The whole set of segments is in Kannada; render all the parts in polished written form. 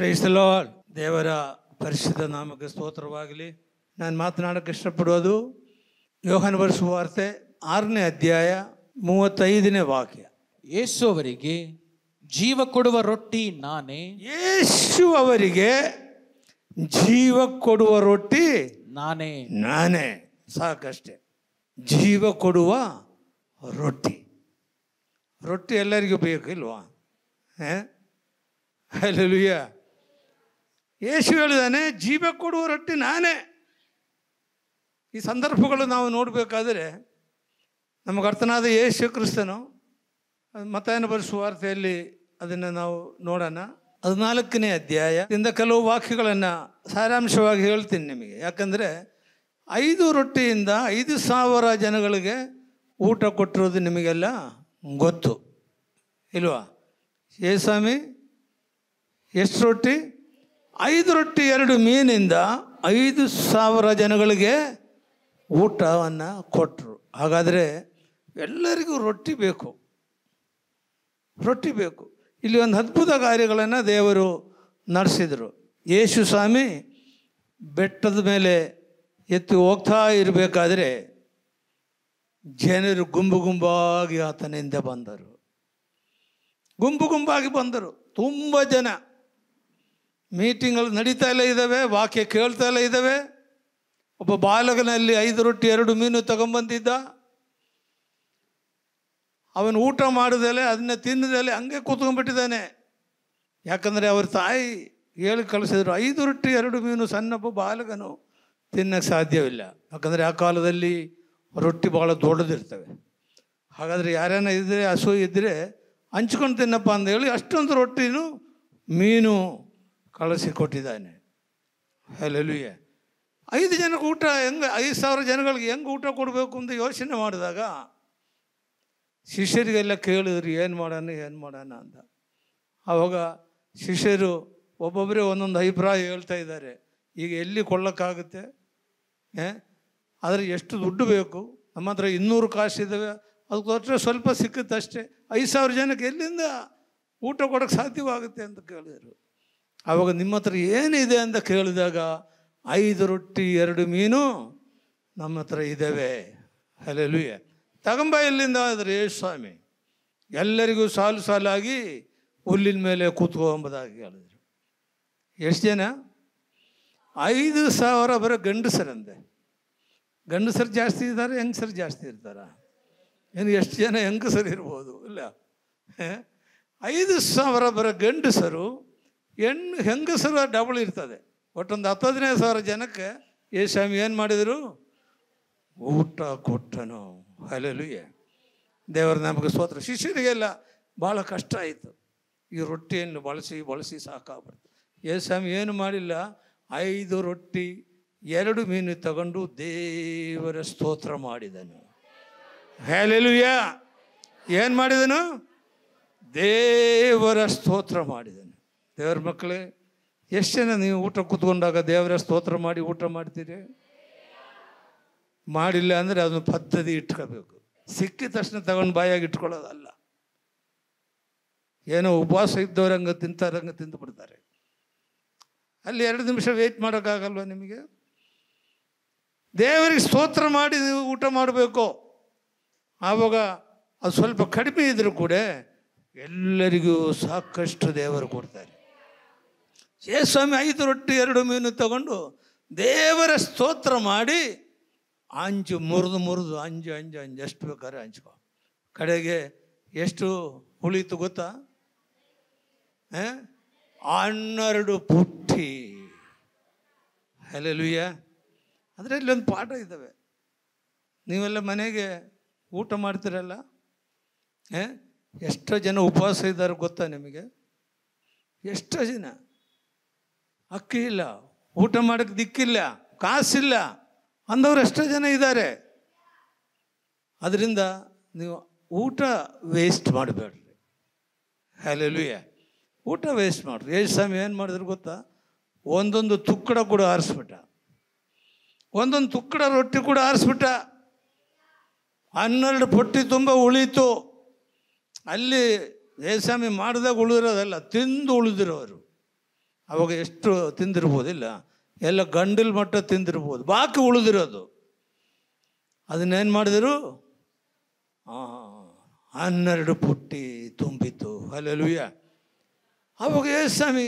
Price the lord. ದೇವರ ಪರಿಶುದ್ಧ ನಾಮಕ್ಕೆ ಸ್ತೋತ್ರವಾಗಲಿ. ನಾನು ಮಾತನಾಡೋಕ್ಕೆ ಇಷ್ಟಪಡೋದು ಯೋಹಾನ ಬರೆದ ವಾರ್ತೆ 6ನೇ ಅಧ್ಯಾಯ 35ನೇ ವಾಕ್ಯ. ಯೇಸು ಅವರಿಗೆ ಜೀವ ಕೊಡುವ ರೊಟ್ಟಿ ನಾನೇ. ಯೇಸು ಅವರಿಗೆ ಜೀವ ಕೊಡುವ ರೊಟ್ಟಿ ನಾನೇ. ನಾನೇ. ಸಾಕಷ್ಟೆ. ಜೀವ ಕೊಡುವ ರೊಟ್ಟಿ. ರೊಟ್ಟಿ ಎಲ್ಲರಿಗೂ ಬೇಕಿಲ್ವಾ? ಹಲ್ಲೆಲೂಯಾ. ಯೇಸು ಹೇಳಿದಾನೆ, ಜೀವ ಕೊಡುವ ರೊಟ್ಟಿ ನಾನೇ. ಈ ಸಂದರ್ಭಗಳು ನಾವು ನೋಡಬೇಕಾದ್ರೆ ನಮಗೆ ಅರ್ಥನಾದ ಯೇಸು ಕ್ರಿಸ್ತನು ಮತ್ತಾಯನ ಬರೆದ ವಾರ್ತೆಯಲ್ಲಿ ಅದನ್ನು ನಾವು ನೋಡೋಣ. 14ನೇ ಅಧ್ಯಾಯದಿಂದ ಕೆಲವು ವಾಕ್ಯಗಳನ್ನು ಸಾರಾಂಶವಾಗಿ ಹೇಳ್ತೀನಿ ನಿಮಗೆ. ಯಾಕಂದರೆ 5 ರೊಟ್ಟಿಯಿಂದ 5,000 ಜನಗಳಿಗೆ ಊಟ ಕೊಟ್ಟಿರೋದು ನಿಮಗೆಲ್ಲ ಗೊತ್ತು ಇಲ್ವಾ? ಸ್ವಾಮಿ, ಎಷ್ಟು ರೊಟ್ಟಿ? 5 ರೊಟ್ಟಿ 2 ಮೀನಿಂದ 5,000 ಜನಗಳಿಗೆ ಊಟವನ್ನು ಕೊಟ್ಟರು. ಹಾಗಾದರೆ ಎಲ್ಲರಿಗೂ ರೊಟ್ಟಿ ಬೇಕು, ರೊಟ್ಟಿ ಬೇಕು. ಇಲ್ಲಿ ಒಂದು ಅದ್ಭುತ ಕಾರ್ಯಗಳನ್ನು ದೇವರು ನಡೆಸಿದರು. ಯೇಸು ಸ್ವಾಮಿ ಬೆಟ್ಟದ ಮೇಲೆ ಎತ್ತಿ ಹೋಗ್ತಾ ಇರಬೇಕಾದ್ರೆ ಜನರು ಗುಂಪು ಗುಂಪಾಗಿ ಆತನಿಂದ ಬಂದರು. ಗುಂಪು ಗುಂಪಾಗಿ ಬಂದರು. ತುಂಬ ಜನ. ಮೀಟಿಂಗ್ಗಳು ನಡೀತಾ ಎಲ್ಲ ಇದ್ದಾವೆ, ವಾಕ್ಯ ಕೇಳ್ತಾ ಎಲ್ಲ ಇದ್ದಾವೆ. ಒಬ್ಬ ಬಾಲಕನಲ್ಲಿ 5 ರೊಟ್ಟಿ 2 ಮೀನು ತಗೊಂಬಂದಿದ್ದ. ಅವನು ಊಟ ಮಾಡಿದಲೆ ಅದನ್ನ ತಿನ್ನದಲೆ ಹಂಗೆ ಕೂತ್ಕೊಂಡ್ಬಿಟ್ಟಿದ್ದಾನೆ. ಯಾಕಂದರೆ ಅವ್ರ ತಾಯಿ ಹೇಳಿ ಕಳಿಸಿದ್ರು, 5 ರೊಟ್ಟಿ 2 ಮೀನು ಸಣ್ಣಬ್ಬ ಬಾಲಕನು ತಿನ್ನಕ್ಕೆ ಸಾಧ್ಯವಿಲ್ಲ. ಯಾಕಂದರೆ ಆ ಕಾಲದಲ್ಲಿ ರೊಟ್ಟಿ ಭಾಳ ದೊಡ್ಡದಿರ್ತವೆ. ಹಾಗಾದರೆ ಯಾರೇನ ಇದ್ದರೆ, ಹಸು ಇದ್ದರೆ ಹಂಚ್ಕೊಂಡು ತಿನ್ನಪ್ಪ ಅಂದೇಳಿ ಅಷ್ಟೊಂದು ರೊಟ್ಟಿನೂ ಮೀನು ಕಳಿಸಿಕೊಟ್ಟಿದ್ದಾನೆ. ಹಲ್ಲೆಲೂಯಾ. 5 ಜನಕ್ಕೆ ಊಟ ಹೆಂಗೆ, 5,000 ಜನಗಳಿಗೆ ಹೆಂಗೆ ಊಟ ಕೊಡಬೇಕು ಅಂತ ಯೋಚನೆ ಮಾಡಿದಾಗ ಶಿಷ್ಯರಿಗೆಲ್ಲ ಕೇಳಿದ್ರು, ಏನು ಮಾಡೋಣ ಅಂತ. ಆವಾಗ ಶಿಷ್ಯರು ಒಬ್ಬೊಬ್ಬರೇ ಒಂದೊಂದು ಅಭಿಪ್ರಾಯ ಹೇಳ್ತಾ ಇದ್ದಾರೆ. ಈಗ ಎಲ್ಲಿ ಕೊಳ್ಳೋಕ್ಕಾಗುತ್ತೆ? ಆದರೆ ಎಷ್ಟು ದುಡ್ಡು ಬೇಕು? ನಮ್ಮ ಹತ್ರ 200 ಕಾಸು ಇದ್ದಾವೆ, ಅದು ಕೊಟ್ಟರೆ ಸ್ವಲ್ಪ ಸಿಕ್ಕುತ್ತೆ ಅಷ್ಟೇ. 5,000 ಜನಕ್ಕೆ ಎಲ್ಲಿಂದ ಊಟ ಕೊಡೋಕ್ಕೆ ಸಾಧ್ಯವಾಗುತ್ತೆ ಅಂತ ಕೇಳಿದರು. ಆವಾಗ ನಿಮ್ಮ ಹತ್ರ ಏನಿದೆ ಅಂತ ಕೇಳಿದಾಗ 5 ರೊಟ್ಟಿ 2 ಮೀನು ನಮ್ಮ ಹತ್ರ ಇದ್ದಾವೆ. ಹಲ್ಲೆಲೂಯಾ. ತಗೊಂಬ ಇಲ್ಲಿಂದ ಆದರೆ ಯೇಸು ಸ್ವಾಮಿ ಎಲ್ಲರಿಗೂ ಸಾಲು ಸಾಲಾಗಿ ಹುಲ್ಲಿನ ಮೇಲೆ ಕೂತ್ಕೊಂಬುದಾಗಿ ಹೇಳಿದರು. ಎಷ್ಟು ಜನ? 5,000 ಬರೋ ಗಂಡಸರಂತೆ. ಗಂಡಸರು ಜಾಸ್ತಿ ಇದ್ದಾರೆ, ಹೆಂಗಸರು ಜಾಸ್ತಿ ಇರ್ತಾರ? ಏನು ಎಷ್ಟು ಜನ ಹೆಂಗಸರು ಇರ್ಬೋದು? ಇಲ್ಲ, 5,000 ಬರೋ ಗಂಡಸರು, ಹೆಂಗಸರು ಡಬಲ್ ಇರ್ತದೆ. ಒಟ್ಟೊಂದು 10,000 ಜನಕ್ಕೆ ಯೇಸು ಸ್ವಾಮಿ ಏನು ಮಾಡಿದರು? ಊಟ ಕೊಟ್ಟನು. ಹಲ್ಲೆಲೂಯಾ. ದೇವರ ನಮಗೆ ಸ್ತೋತ್ರ. ಶಿಷ್ಯರಿಗೆಲ್ಲ ಭಾಳ ಕಷ್ಟ ಆಯಿತು. ಈ ರೊಟ್ಟಿಯನ್ನು ಬಳಸಿ ಸಾಕಾಗ್ಬಿಡ್ತು. ಯೇಸು ಸ್ವಾಮಿ ಏನು ಮಾಡಿಲ್ಲ, 5 ರೊಟ್ಟಿ 2 ಮೀನು ತಗೊಂಡು ದೇವರ ಸ್ತೋತ್ರ ಮಾಡಿದನು. ಹಲ್ಲೆಲೂಯಾ. ಏನು ಮಾಡಿದನು? ದೇವರ ಸ್ತೋತ್ರ ಮಾಡಿದನು. ದೇವರ ಮಕ್ಕಳೇ, ಎಷ್ಟು ಜನ ನೀವು ಊಟ ಕೂತ್ಕೊಂಡಾಗ ದೇವರ ಸ್ತೋತ್ರ ಮಾಡಿ ಊಟ ಮಾಡ್ತೀರಿ? ಮಾಡಿಲ್ಲ ಅಂದರೆ ಅದನ್ನು ಪದ್ಧತಿ ಇಟ್ಕೋಬೇಕು. ಸಿಕ್ಕಿದ ತಕ್ಷಣ ತಗೊಂಡು ಬಾಯಾಗಿ ಇಟ್ಕೊಳ್ಳೋದಲ್ಲ. ಏನೋ ಉಪವಾಸ ಇದ್ದವ್ರಂಗೆ ತಿಂತಾರಂಗೆ ತಿಂದು ಬಿಡ್ತಾರೆ. ಅಲ್ಲಿ 2 ನಿಮಿಷ ವೆಯ್ಟ್ ಮಾಡೋಕ್ಕಾಗಲ್ವ ನಿಮಗೆ? ದೇವರಿಗೆ ಸ್ತೋತ್ರ ಮಾಡಿ ನೀವು ಊಟ ಮಾಡಬೇಕು. ಆವಾಗ ಅದು ಸ್ವಲ್ಪ ಕಡಿಮೆ ಇದ್ದರೂ ಕೂಡ ಎಲ್ಲರಿಗೂ ಸಾಕಷ್ಟು ದೇವರು ಕೊಡ್ತಾರೆ. ಯೇಸು ಸ್ವಾಮಿ 5 ರೊಟ್ಟಿ 2 ಮೀನು ತಗೊಂಡು ದೇವರ ಸ್ತೋತ್ರ ಮಾಡಿ ಮುರಿದು ಅಂಜು ಎಷ್ಟು ಬೇಕಾದ್ರೆ ಹಂಚ್ಕೊ. ಕಡೆಗೆ ಎಷ್ಟು ಉಳಿತು ಗೊತ್ತಾ? 12 ಪುಟ್ಟಿ. ಹಲ್ಲೆಲೂಯಾ. ಅದರಲ್ಲಿ ಒಂದು ಪಾಠ ಇದ್ದಾವೆ. ನೀವೆಲ್ಲ ಮನೆಗೆ ಊಟ ಮಾಡ್ತೀರಲ್ಲ, ಎಷ್ಟೋ ಜನ ಉಪವಾಸ ಇದ್ದಾರೆ ಗೊತ್ತಾ ನಿಮಗೆ? ಎಷ್ಟೋ ಜನ ಅಕ್ಕಿ ಇಲ್ಲ, ಊಟ ಮಾಡೋಕ್ಕೆ ದಿಕ್ಕಿಲ್ಲ, ಕಾಸಿಲ್ಲ ಅಂದವ್ರು ಎಷ್ಟೋ ಜನ ಇದ್ದಾರೆ. ಅದರಿಂದ ನೀವು ಊಟ ವೇಸ್ಟ್ ಮಾಡಬೇಡ್ರಿ. ಹಲ್ಲೆಲೂಯಾ. ಊಟ ವೇಸ್ಟ್ ಮಾಡಿರಿ. ಯೇಸು ಸ್ವಾಮಿ ಏನು ಮಾಡಿದ್ರು ಗೊತ್ತಾ? ಒಂದೊಂದು ತುಕ್ಕಡ ಕೂಡ ಆರಿಸ್ಬಿಟ್ಟ. ಒಂದೊಂದು ತುಕ್ಕಡ ರೊಟ್ಟಿ ಕೂಡ ಆರಿಸ್ಬಿಟ್ಟ. 12 ಪೊಟ್ಟಿ ತುಂಬ ಉಳೀತು. ಅಲ್ಲಿ ಯೇಸು ಸ್ವಾಮಿ ಮಾಡಿದಾಗ ಉಳಿದಿರೋದಲ್ಲ, ತಿಂದು ಉಳಿದಿರೋರು. ಅವಾಗ ಎಷ್ಟು ತಿಂದಿರ್ಬೋದಿಲ್ಲ, ಎಲ್ಲ ಗಂಡಲ್ ಮಟ್ಟ ತಿಂದಿರ್ಬೋದು, ಬಾಕಿ ಉಳಿದಿರೋದು ಅದನ್ನೇನು ಮಾಡಿದರು, 12 ಪುಟ್ಟಿ ತುಂಬಿತು. ಹಲ್ಲೆಲೂಯಾ. ಅವಾಗ ಸ್ವಾಮಿ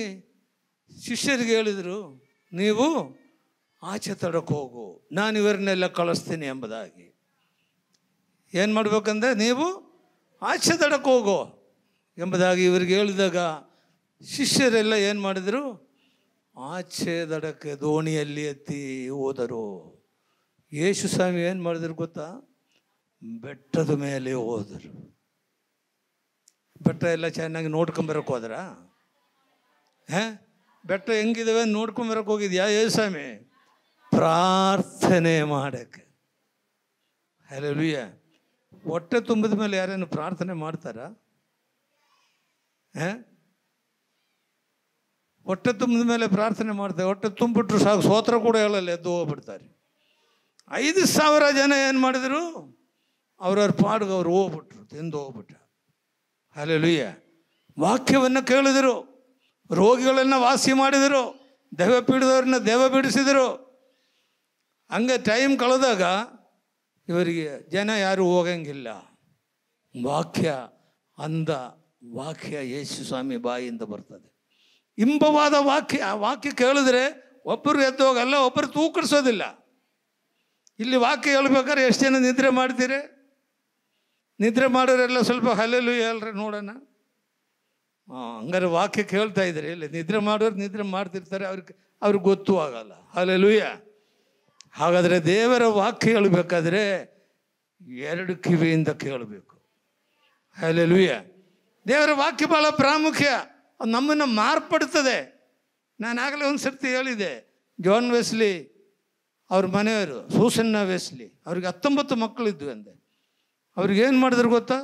ಶಿಷ್ಯರಿಗೆ ಹೇಳಿದರು, ನೀವು ಆಚೆ ತಡಕ್ಕೆ ಹೋಗು, ನಾನು ಇವರನ್ನೆಲ್ಲ ಕಳಿಸ್ತೀನಿ ಎಂಬುದಾಗಿ. ಏನು ಮಾಡ್ಬೇಕಂದ್ರೆ, ನೀವು ಆಚೆ ತಡಕ್ಕೆ ಹೋಗು ಎಂಬುದಾಗಿ ಇವ್ರಿಗೆ ಹೇಳಿದಾಗ ಶಿಷ್ಯರೆಲ್ಲ ಏನು ಮಾಡಿದರು, ಆಚೆ ದಡಕ್ಕೆ ದೋಣಿಯಲ್ಲಿ ಎತ್ತಿ ಹೋದರು. ಯೇಸು ಸ್ವಾಮಿ ಏನು ಮಾಡಿದ್ರು ಗೊತ್ತಾ, ಬೆಟ್ಟದ ಮೇಲೆ ಹೋದರು. ಬೆಟ್ಟ ಎಲ್ಲ ಚೆನ್ನಾಗಿ ನೋಡ್ಕೊಂಬರಕ್ಕೆ ಹೋದ್ರ? ಬೆಟ್ಟ ಹೆಂಗಿದಾವೆ ನೋಡ್ಕೊಂಬರಕ್ಕೆ ಹೋಗಿದ್ಯಾ ಯೇಸು ಸ್ವಾಮಿ? ಪ್ರಾರ್ಥನೆ ಮಾಡಕ್ಕೆ. ಹಲ್ಲೆಲೂಯಾ. ಹೊಟ್ಟೆ ತುಂಬಿದ ಮೇಲೆ ಯಾರೇನು ಪ್ರಾರ್ಥನೆ ಮಾಡ್ತಾರಾ? ಹೊಟ್ಟೆ ತುಂಬಿದ ಮೇಲೆ ಪ್ರಾರ್ಥನೆ ಮಾಡ್ತಾರೆ. ಹೊಟ್ಟೆ ತುಂಬಿಟ್ರು ಸಾಕು, ಸ್ತೋತ್ರ ಕೂಡ ಹೇಳಲ್ಲ, ಎದ್ದು ಹೋಗ್ಬಿಡ್ತಾರೆ. 5,000 ಜನ ಏನು ಮಾಡಿದರು, ಅವ್ರವ್ರ ಪಾಡ್ಗೆ ಅವ್ರು ಹೋಗ್ಬಿಟ್ರು, ತಿಂದು ಹೋಗ್ಬಿಟ್ರು. ಹಲ್ಲೆಲೂಯಾ. ವಾಕ್ಯವನ್ನು ಕೇಳಿದರು, ರೋಗಿಗಳನ್ನು ವಾಸಿ ಮಾಡಿದರು, ದೆವ್ವ ಪೀಡಿದವ್ರನ್ನ ದೆವ್ವ ಬಿಡಿಸಿದರು. ಹಂಗೆ ಟೈಮ್ ಕಳೆದಾಗ ಇವರಿಗೆ ಜನ ಯಾರು ಹೋಗಂಗಿಲ್ಲ. ವಾಕ್ಯ ಅಂದ ವಾಕ್ಯ ಯೇಸು ಸ್ವಾಮಿ ಬಾಯಿಯಿಂದ ಬರ್ತದೆ, ಇಂಬವಾದ ವಾಕ್ಯ. ಆ ವಾಕ್ಯ ಕೇಳಿದ್ರೆ ಒಬ್ಬರು ಎದ್ದು ಹೋಗಲ್ಲ, ಒಬ್ಬರು ತೂಕಡಿಸೋದಿಲ್ಲ. ಇಲ್ಲಿ ವಾಕ್ಯ ಹೇಳ್ಬೇಕಾದ್ರೆ ಎಷ್ಟು ಜನ ನಿದ್ರೆ ಮಾಡ್ತೀರಿ? ನಿದ್ರೆ ಮಾಡೋರೆಲ್ಲ ಸ್ವಲ್ಪ ಹಲ್ಲೆಲೂಯಾ ಹೇಳ್ರಿ ನೋಡೋಣ. ಹಂಗಾರೆ ವಾಕ್ಯ ಕೇಳ್ತಾ ಇದ್ದಾರೆ. ಇಲ್ಲಿ ನಿದ್ರೆ ಮಾಡೋರು ನಿದ್ರೆ ಮಾಡ್ತಿರ್ತಾರೆ, ಅವ್ರಿಗೆ ಗೊತ್ತೂ ಆಗಲ್ಲ. ಹಲ್ಲೆಲೂಯಾ. ಹಾಗಾದರೆ ದೇವರ ವಾಕ್ಯ ಹೇಳಬೇಕಾದ್ರೆ 2 ಕಿವಿಯಿಂದ ಕೇಳಬೇಕು. ಹಲ್ಲೆಲೂಯಾ. ದೇವರ ವಾಕ್ಯ ಭಾಳ ಪ್ರಾಮುಖ್ಯ, ಅದು ನಮ್ಮನ್ನು ಮಾರ್ಪಡ್ತದೆ. ನಾನು ಆಗಲೇ ಒಂದು ಸರ್ತಿ ಹೇಳಿದೆ, ಜಾನ್ ವೆಸ್ಲಿ ಅವ್ರ ಮನೆಯವರು ಸೂಸನ್ನ ವೆಸ್ಲಿ, ಅವ್ರಿಗೆ 19 ಮಕ್ಕಳಿದ್ವು ಅಂದೆ. ಅವ್ರಿಗೇನು ಮಾಡಿದ್ರು ಗೊತ್ತಾ,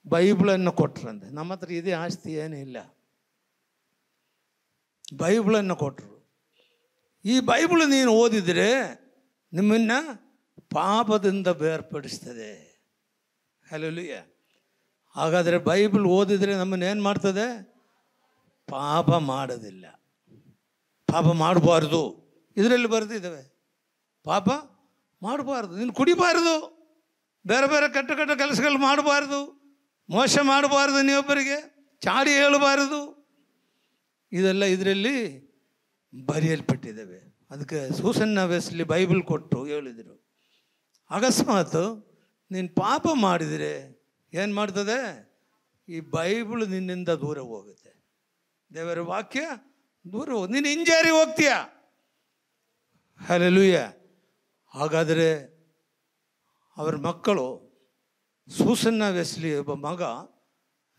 ಬೈಬಲನ್ನು ಕೊಟ್ರಂತೆ. ನಮ್ಮ ಹತ್ರ ಇದೇ ಆಸ್ತಿ ಏನೂ ಇಲ್ಲ, ಬೈಬಲನ್ನು ಕೊಟ್ಟರು. ಈ ಬೈಬಲ್ ನೀನು ಓದಿದರೆ ನಿಮ್ಮನ್ನು ಪಾಪದಿಂದ ಬೇರ್ಪಡಿಸ್ತದೆ. ಹಲ್ಲೆಲೂಯಾ. ಹಾಗಾದರೆ ಬೈಬಲ್ ಓದಿದರೆ ನಮ್ಮನ್ನು ಏನು ಮಾಡ್ತದೆ? ಪಾಪ ಮಾಡೋದಿಲ್ಲ. ಪಾಪ ಮಾಡಬಾರ್ದು, ಇದರಲ್ಲಿ ಬರೆದಿದ್ದಾವೆ. ಪಾಪ ಮಾಡಬಾರ್ದು, ನೀನು ಕುಡಿಬಾರ್ದು, ಬೇರೆ ಬೇರೆ ಕೆಟ್ಟ ಕೆಟ್ಟ ಕೆಲಸಗಳು ಮಾಡಬಾರ್ದು, ಮೋಸ ಮಾಡಬಾರ್ದು, ನೀವೊಬ್ಬರಿಗೆ ಚಾಡಿ ಹೇಳಬಾರ್ದು. ಇದೆಲ್ಲ ಇದರಲ್ಲಿ ಬರೆಯಲ್ಪಟ್ಟಿದ್ದಾವೆ. ಅದಕ್ಕೆ ಸೂಸನ್ನ ವೆಸ್ಲಿ ಬೈಬಲ್ ಕೊಟ್ಟು ಹೇಳಿದರು, ಅಕಸ್ಮಾತ್ ನೀನು ಪಾಪ ಮಾಡಿದರೆ ಏನು ಮಾಡ್ತದೆ? ಈ ಬೈಬಲ್ ನಿನ್ನಿಂದ ದೂರ ಹೋಗುತ್ತೆ, ದೇವರ ವಾಕ್ಯ ದೂರ ಹೋಗಿ ನೀನು ಹಿಂಜಾರಿ ಹೋಗ್ತೀಯ. ಹಲ್ಲೆಲೂಯಾ. ಹಾಗಾದರೆ ಅವ್ರ ಮಕ್ಕಳು, ಸೂಸನ್ನ ವೆಸ್ಲಿ ಒಬ್ಬ ಮಗ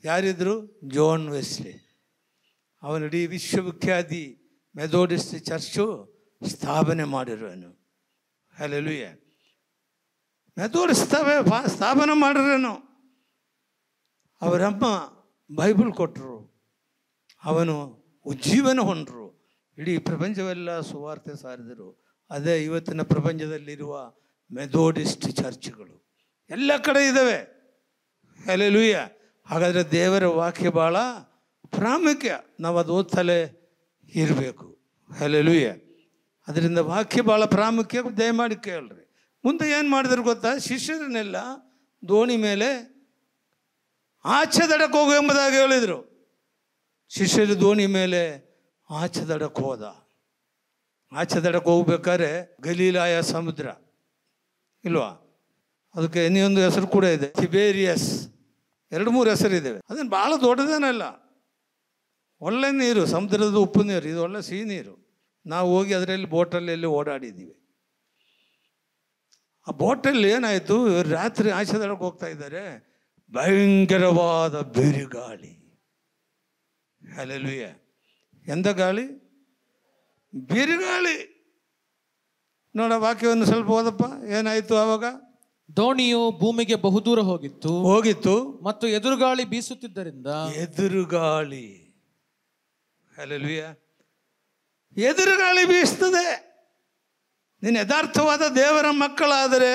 ಯಾರಿದ್ರು? John Wesley. ಅವನು ಇಡೀ ವಿಶ್ವವಿಖ್ಯಾತಿ ಮೆಥೋಡಿಸ್ಟ್ ಚರ್ಚು ಸ್ಥಾಪನೆ ಮಾಡಿರೋನು. ಹಲ್ಲೆಲೂಯಾ. ಮೆಥೋಡಿಸ್ಟ್ ಸ್ಥಾಪನೆ ಮಾಡಿರೋನು. ಅವರಮ್ಮ ಬೈಬಲ್ ಕೊಟ್ಟರು, ಅವನು ಉಜ್ಜೀವನ ಹೊಂದರು, ಇಡೀ ಪ್ರಪಂಚವೆಲ್ಲ ಸುವಾರ್ತೆ ಸಾರಿದರು. ಅದೇ ಇವತ್ತಿನ ಪ್ರಪಂಚದಲ್ಲಿರುವ ಮೆಥೋಡಿಸ್ಟ್ ಚರ್ಚ್ಗಳು ಎಲ್ಲ ಕಡೆ ಇದ್ದಾವೆ. ಹಲ್ಲೆಲೂಯಾ. ಹಾಗಾದರೆ ದೇವರ ವಾಕ್ಯ ಭಾಳ ಪ್ರಾಮುಖ್ಯ, ನಾವು ಅದು ಓದ್ತಲೇ ಇರಬೇಕು. ಹಲ್ಲೆಲೂಯಾ. ಅದರಿಂದ ವಾಕ್ಯ ಭಾಳ ಪ್ರಾಮುಖ್ಯ, ದಯಮಾಡಿ ಕೇಳ್ರಿ. ಮುಂದೆ ಏನು ಮಾಡಿದ್ರು ಗೊತ್ತಾ? ಶಿಷ್ಯರನ್ನೆಲ್ಲ ದೋಣಿ ಮೇಲೆ ಆಚೆ ದಡಕ್ಕೆ ಹೋಗು ಎಂಬುದಾಗಿ ಹೇಳಿದರು. ಶಿಷ್ಯರು ದೋಣಿ ಮೇಲೆ ಆಚೆ ದಡಕ್ಕೆ ಹೋದ. ಆಚೆ ದಡಕ್ಕೆ ಹೋಗ್ಬೇಕಾದ್ರೆ ಗಲೀಲಾಯ ಸಮುದ್ರ ಇಲ್ವಾ, ಅದಕ್ಕೆ ಇನ್ನೊಂದು ಹೆಸರು ಕೂಡ ಇದೆ, ತಿಬೇರಿಯಸ್. 2-3 ಹೆಸರಿದ್ದಾವೆ. ಅದನ್ನು ಭಾಳ ದೊಡ್ಡದೇನಲ್ಲ, ಒಳ್ಳೆ ನೀರು, ಸಮುದ್ರದ ಉಪ್ಪು ನೀರು. ಇದು ಒಳ್ಳೆ ಸಿಹಿ ನೀರು. ನಾವು ಹೋಗಿ ಅದರಲ್ಲಿ ಬೋಟಲ್ಲಿ ಓಡಾಡಿದ್ದೀವಿ. ಆ ಬೋಟಲ್ಲಿ ಏನಾಯಿತು, ಇವರು ರಾತ್ರಿ ಆಚೆ ದಡಕ್ಕೆ ಹೋಗ್ತಾ ಇದ್ದಾರೆ, ಭಯಂಕರವಾದ ಬಿರುಗಾಳಿ. ಹಲ್ಲೆಲೂಯಾ. ಎಂಥ ಗಾಳಿ? ಬಿರುಗಾಳಿ. ನೋಡ ವಾಕ್ಯವನ್ನು ಸ್ವಲ್ಪ ಓದಪ್ಪ, ಏನಾಯಿತು ಆವಾಗ? ದೋಣಿಯು ಭೂಮಿಗೆ ಬಹುದೂರ ಹೋಗಿತ್ತು ಮತ್ತು ಎದುರುಗಾಳಿ ಬೀಸುತ್ತಿದ್ದರಿಂದ. ಎದುರುಗಾಳಿ. ಹಲ್ಲೆಲೂಯಾ. ಎದುರುಗಾಳಿ ಬೀಸ್ತದೆ. ನೀನು ಯಥಾರ್ಥವಾದ ದೇವರ ಮಕ್ಕಳಾದರೆ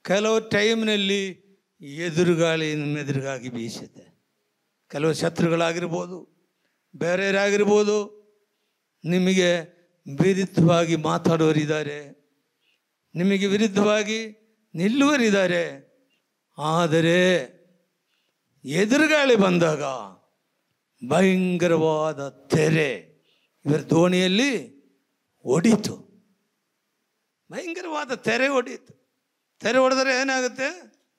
ಕೆಲವು ಟೈಮ್ನಲ್ಲಿ ಎದುರುಗಾಳಿ ನಿಮ್ಮ ಎದುರುಗಾಗಿ ಬೀಸುತ್ತೆ. ಕೆಲವು ಶತ್ರುಗಳಾಗಿರ್ಬೋದು, ಬೇರೆಯವರಾಗಿರ್ಬೋದು, ನಿಮಗೆ ವಿರುದ್ಧವಾಗಿ ಮಾತಾಡೋರಿದ್ದಾರೆ, ನಿಮಗೆ ವಿರುದ್ಧವಾಗಿ ನಿಲ್ಲುವರಿದ್ದಾರೆ. ಆದರೆ ಎದುರುಗಾಳಿ ಬಂದಾಗ ಭಯಂಕರವಾದ ತೆರೆ ಇವರ ದೋಣಿಯಲ್ಲಿ ಹೊಡೀತು. ಭಯಂಕರವಾದ ತೆರೆ ಹೊಡೀತು. ತೆರೆ ಹೊಡೆದರೆ ಏನಾಗುತ್ತೆ?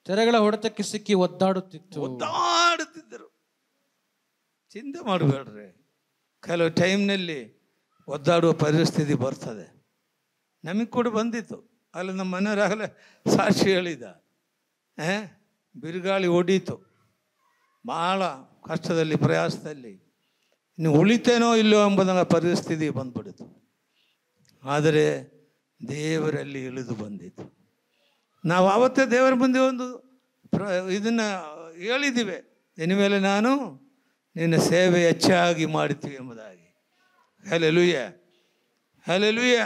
ತೆರೆಗಳ ಹೊಡೆತಕ್ಕೆ ಸಿಕ್ಕಿ ಒದ್ದಾಡುತ್ತಿದ್ದರು. ಚಿಂತೆ ಮಾಡಬೇಡ್ರಿ, ಕೆಲವು ಟೈಮ್ನಲ್ಲಿ ಒದ್ದಾಡುವ ಪರಿಸ್ಥಿತಿ ಬರ್ತದೆ. ನಮಗೆ ಕೂಡ ಬಂದಿತ್ತು. ಅಲ್ಲಿ ನಮ್ಮ ಮನೆಯವರಾಗಲೇ ಸಾಕ್ಷಿ ಹೇಳಿದ, ಬಿರುಗಾಳಿ ಹೊಡೀತು, ಭಾಳ ಕಷ್ಟದಲ್ಲಿ ಪ್ರಯಾಸದಲ್ಲಿ, ಇನ್ನು ಉಳಿತೇನೋ ಇಲ್ಲೋ ಎಂಬುದನ್ನು ಪರಿಸ್ಥಿತಿ ಬಂದ್ಬಿಡ್ತು. ಆದರೆ ದೇವರಲ್ಲಿ ಇಳಿದು ಬಂದಿತ್ತು. ನಾವು ಆವತ್ತೇ ದೇವರ ಮುಂದೆ ಒಂದು ಇದನ್ನು ಹೇಳಿದ್ದೀವಿ, ಇನ್ಮೇಲೆ ನಾನು ನಿನ್ನ ಸೇವೆ ಹೆಚ್ಚಾಗಿ ಮಾಡ್ತೀವಿ ಎಂಬುದಾಗಿ. Hallelujah, hallelujah.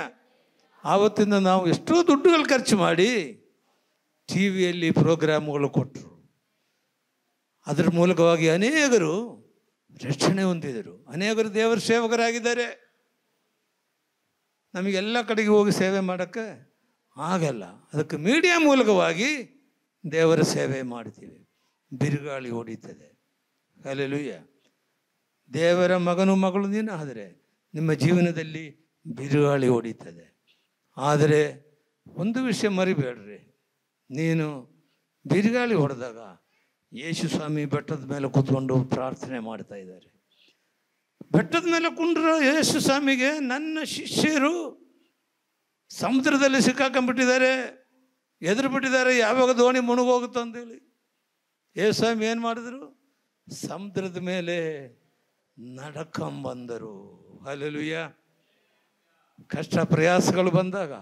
ಆವತ್ತಿಂದ ನಾವು ಎಷ್ಟೋ ದುಡ್ಡುಗಳು ಖರ್ಚು ಮಾಡಿ ಟಿ ವಿಯಲ್ಲಿ ಪ್ರೋಗ್ರಾಮ್ಗಳು ಕೊಟ್ಟರು. ಅದರ ಮೂಲಕವಾಗಿ ಅನೇಕರು ರಕ್ಷಣೆ ಹೊಂದಿದರು, ಅನೇಕರು ದೇವರ ಸೇವಕರಾಗಿದ್ದಾರೆ. ನಮಗೆಲ್ಲ ಕಡೆಗೆ ಹೋಗಿ ಸೇವೆ ಮಾಡೋಕ್ಕೆ ಆಗಲ್ಲ. ಅದಕ್ಕೆ ಮೀಡಿಯಾ ಮೂಲಕವಾಗಿ ದೇವರ ಸೇವೆ ಮಾಡ್ತೀವಿ. ಬಿರುಗಾಳಿ ಹೊಡೀತದೆ. ಹಲ್ಲೆಲೂಯ. ದೇವರ ಮಗನು ಮಗಳು ನೀನು ಆದರೆ ನಿಮ್ಮ ಜೀವನದಲ್ಲಿ ಬಿರುಗಾಳಿ ಹೊಡೀತದೆ. ಆದರೆ ಒಂದು ವಿಷಯ ಮರಿಬೇಡ್ರಿ, ನೀನು ಬಿರುಗಾಳಿ ಹೊಡೆದಾಗ ಯೇಸು ಸ್ವಾಮಿ ಬೆಟ್ಟದ ಮೇಲೆ ಕೂತ್ಕೊಂಡು ಪ್ರಾರ್ಥನೆ ಮಾಡ್ತಾ ಇದ್ದಾರೆ. ಬೆಟ್ಟದ ಮೇಲೆ ಕುಂಡ್ರ ಯೇಸು ಸ್ವಾಮಿಗೆ ನನ್ನ ಶಿಷ್ಯರು ಸಮುದ್ರದಲ್ಲಿ ಸಿಕ್ಕಾಕೊಂಡ್ಬಿಟ್ಟಿದ್ದಾರೆ, ಎದುರು ಬಿಟ್ಟಿದ್ದಾರೆ, ಯಾವಾಗ ದೋಣಿ ಮುಳುಗೋಗುತ್ತೋ ಅಂತೇಳಿ. ಯೇಸು ಸ್ವಾಮಿ ಏನು ಮಾಡಿದ್ರು? ಸಮುದ್ರದ ಮೇಲೆ ನಡ್ಕೊಂಬಂದರು. ಹಲ್ಲೆಲೂಯ. ಕಷ್ಟ ಪ್ರಯಾಸಗಳು ಬಂದಾಗ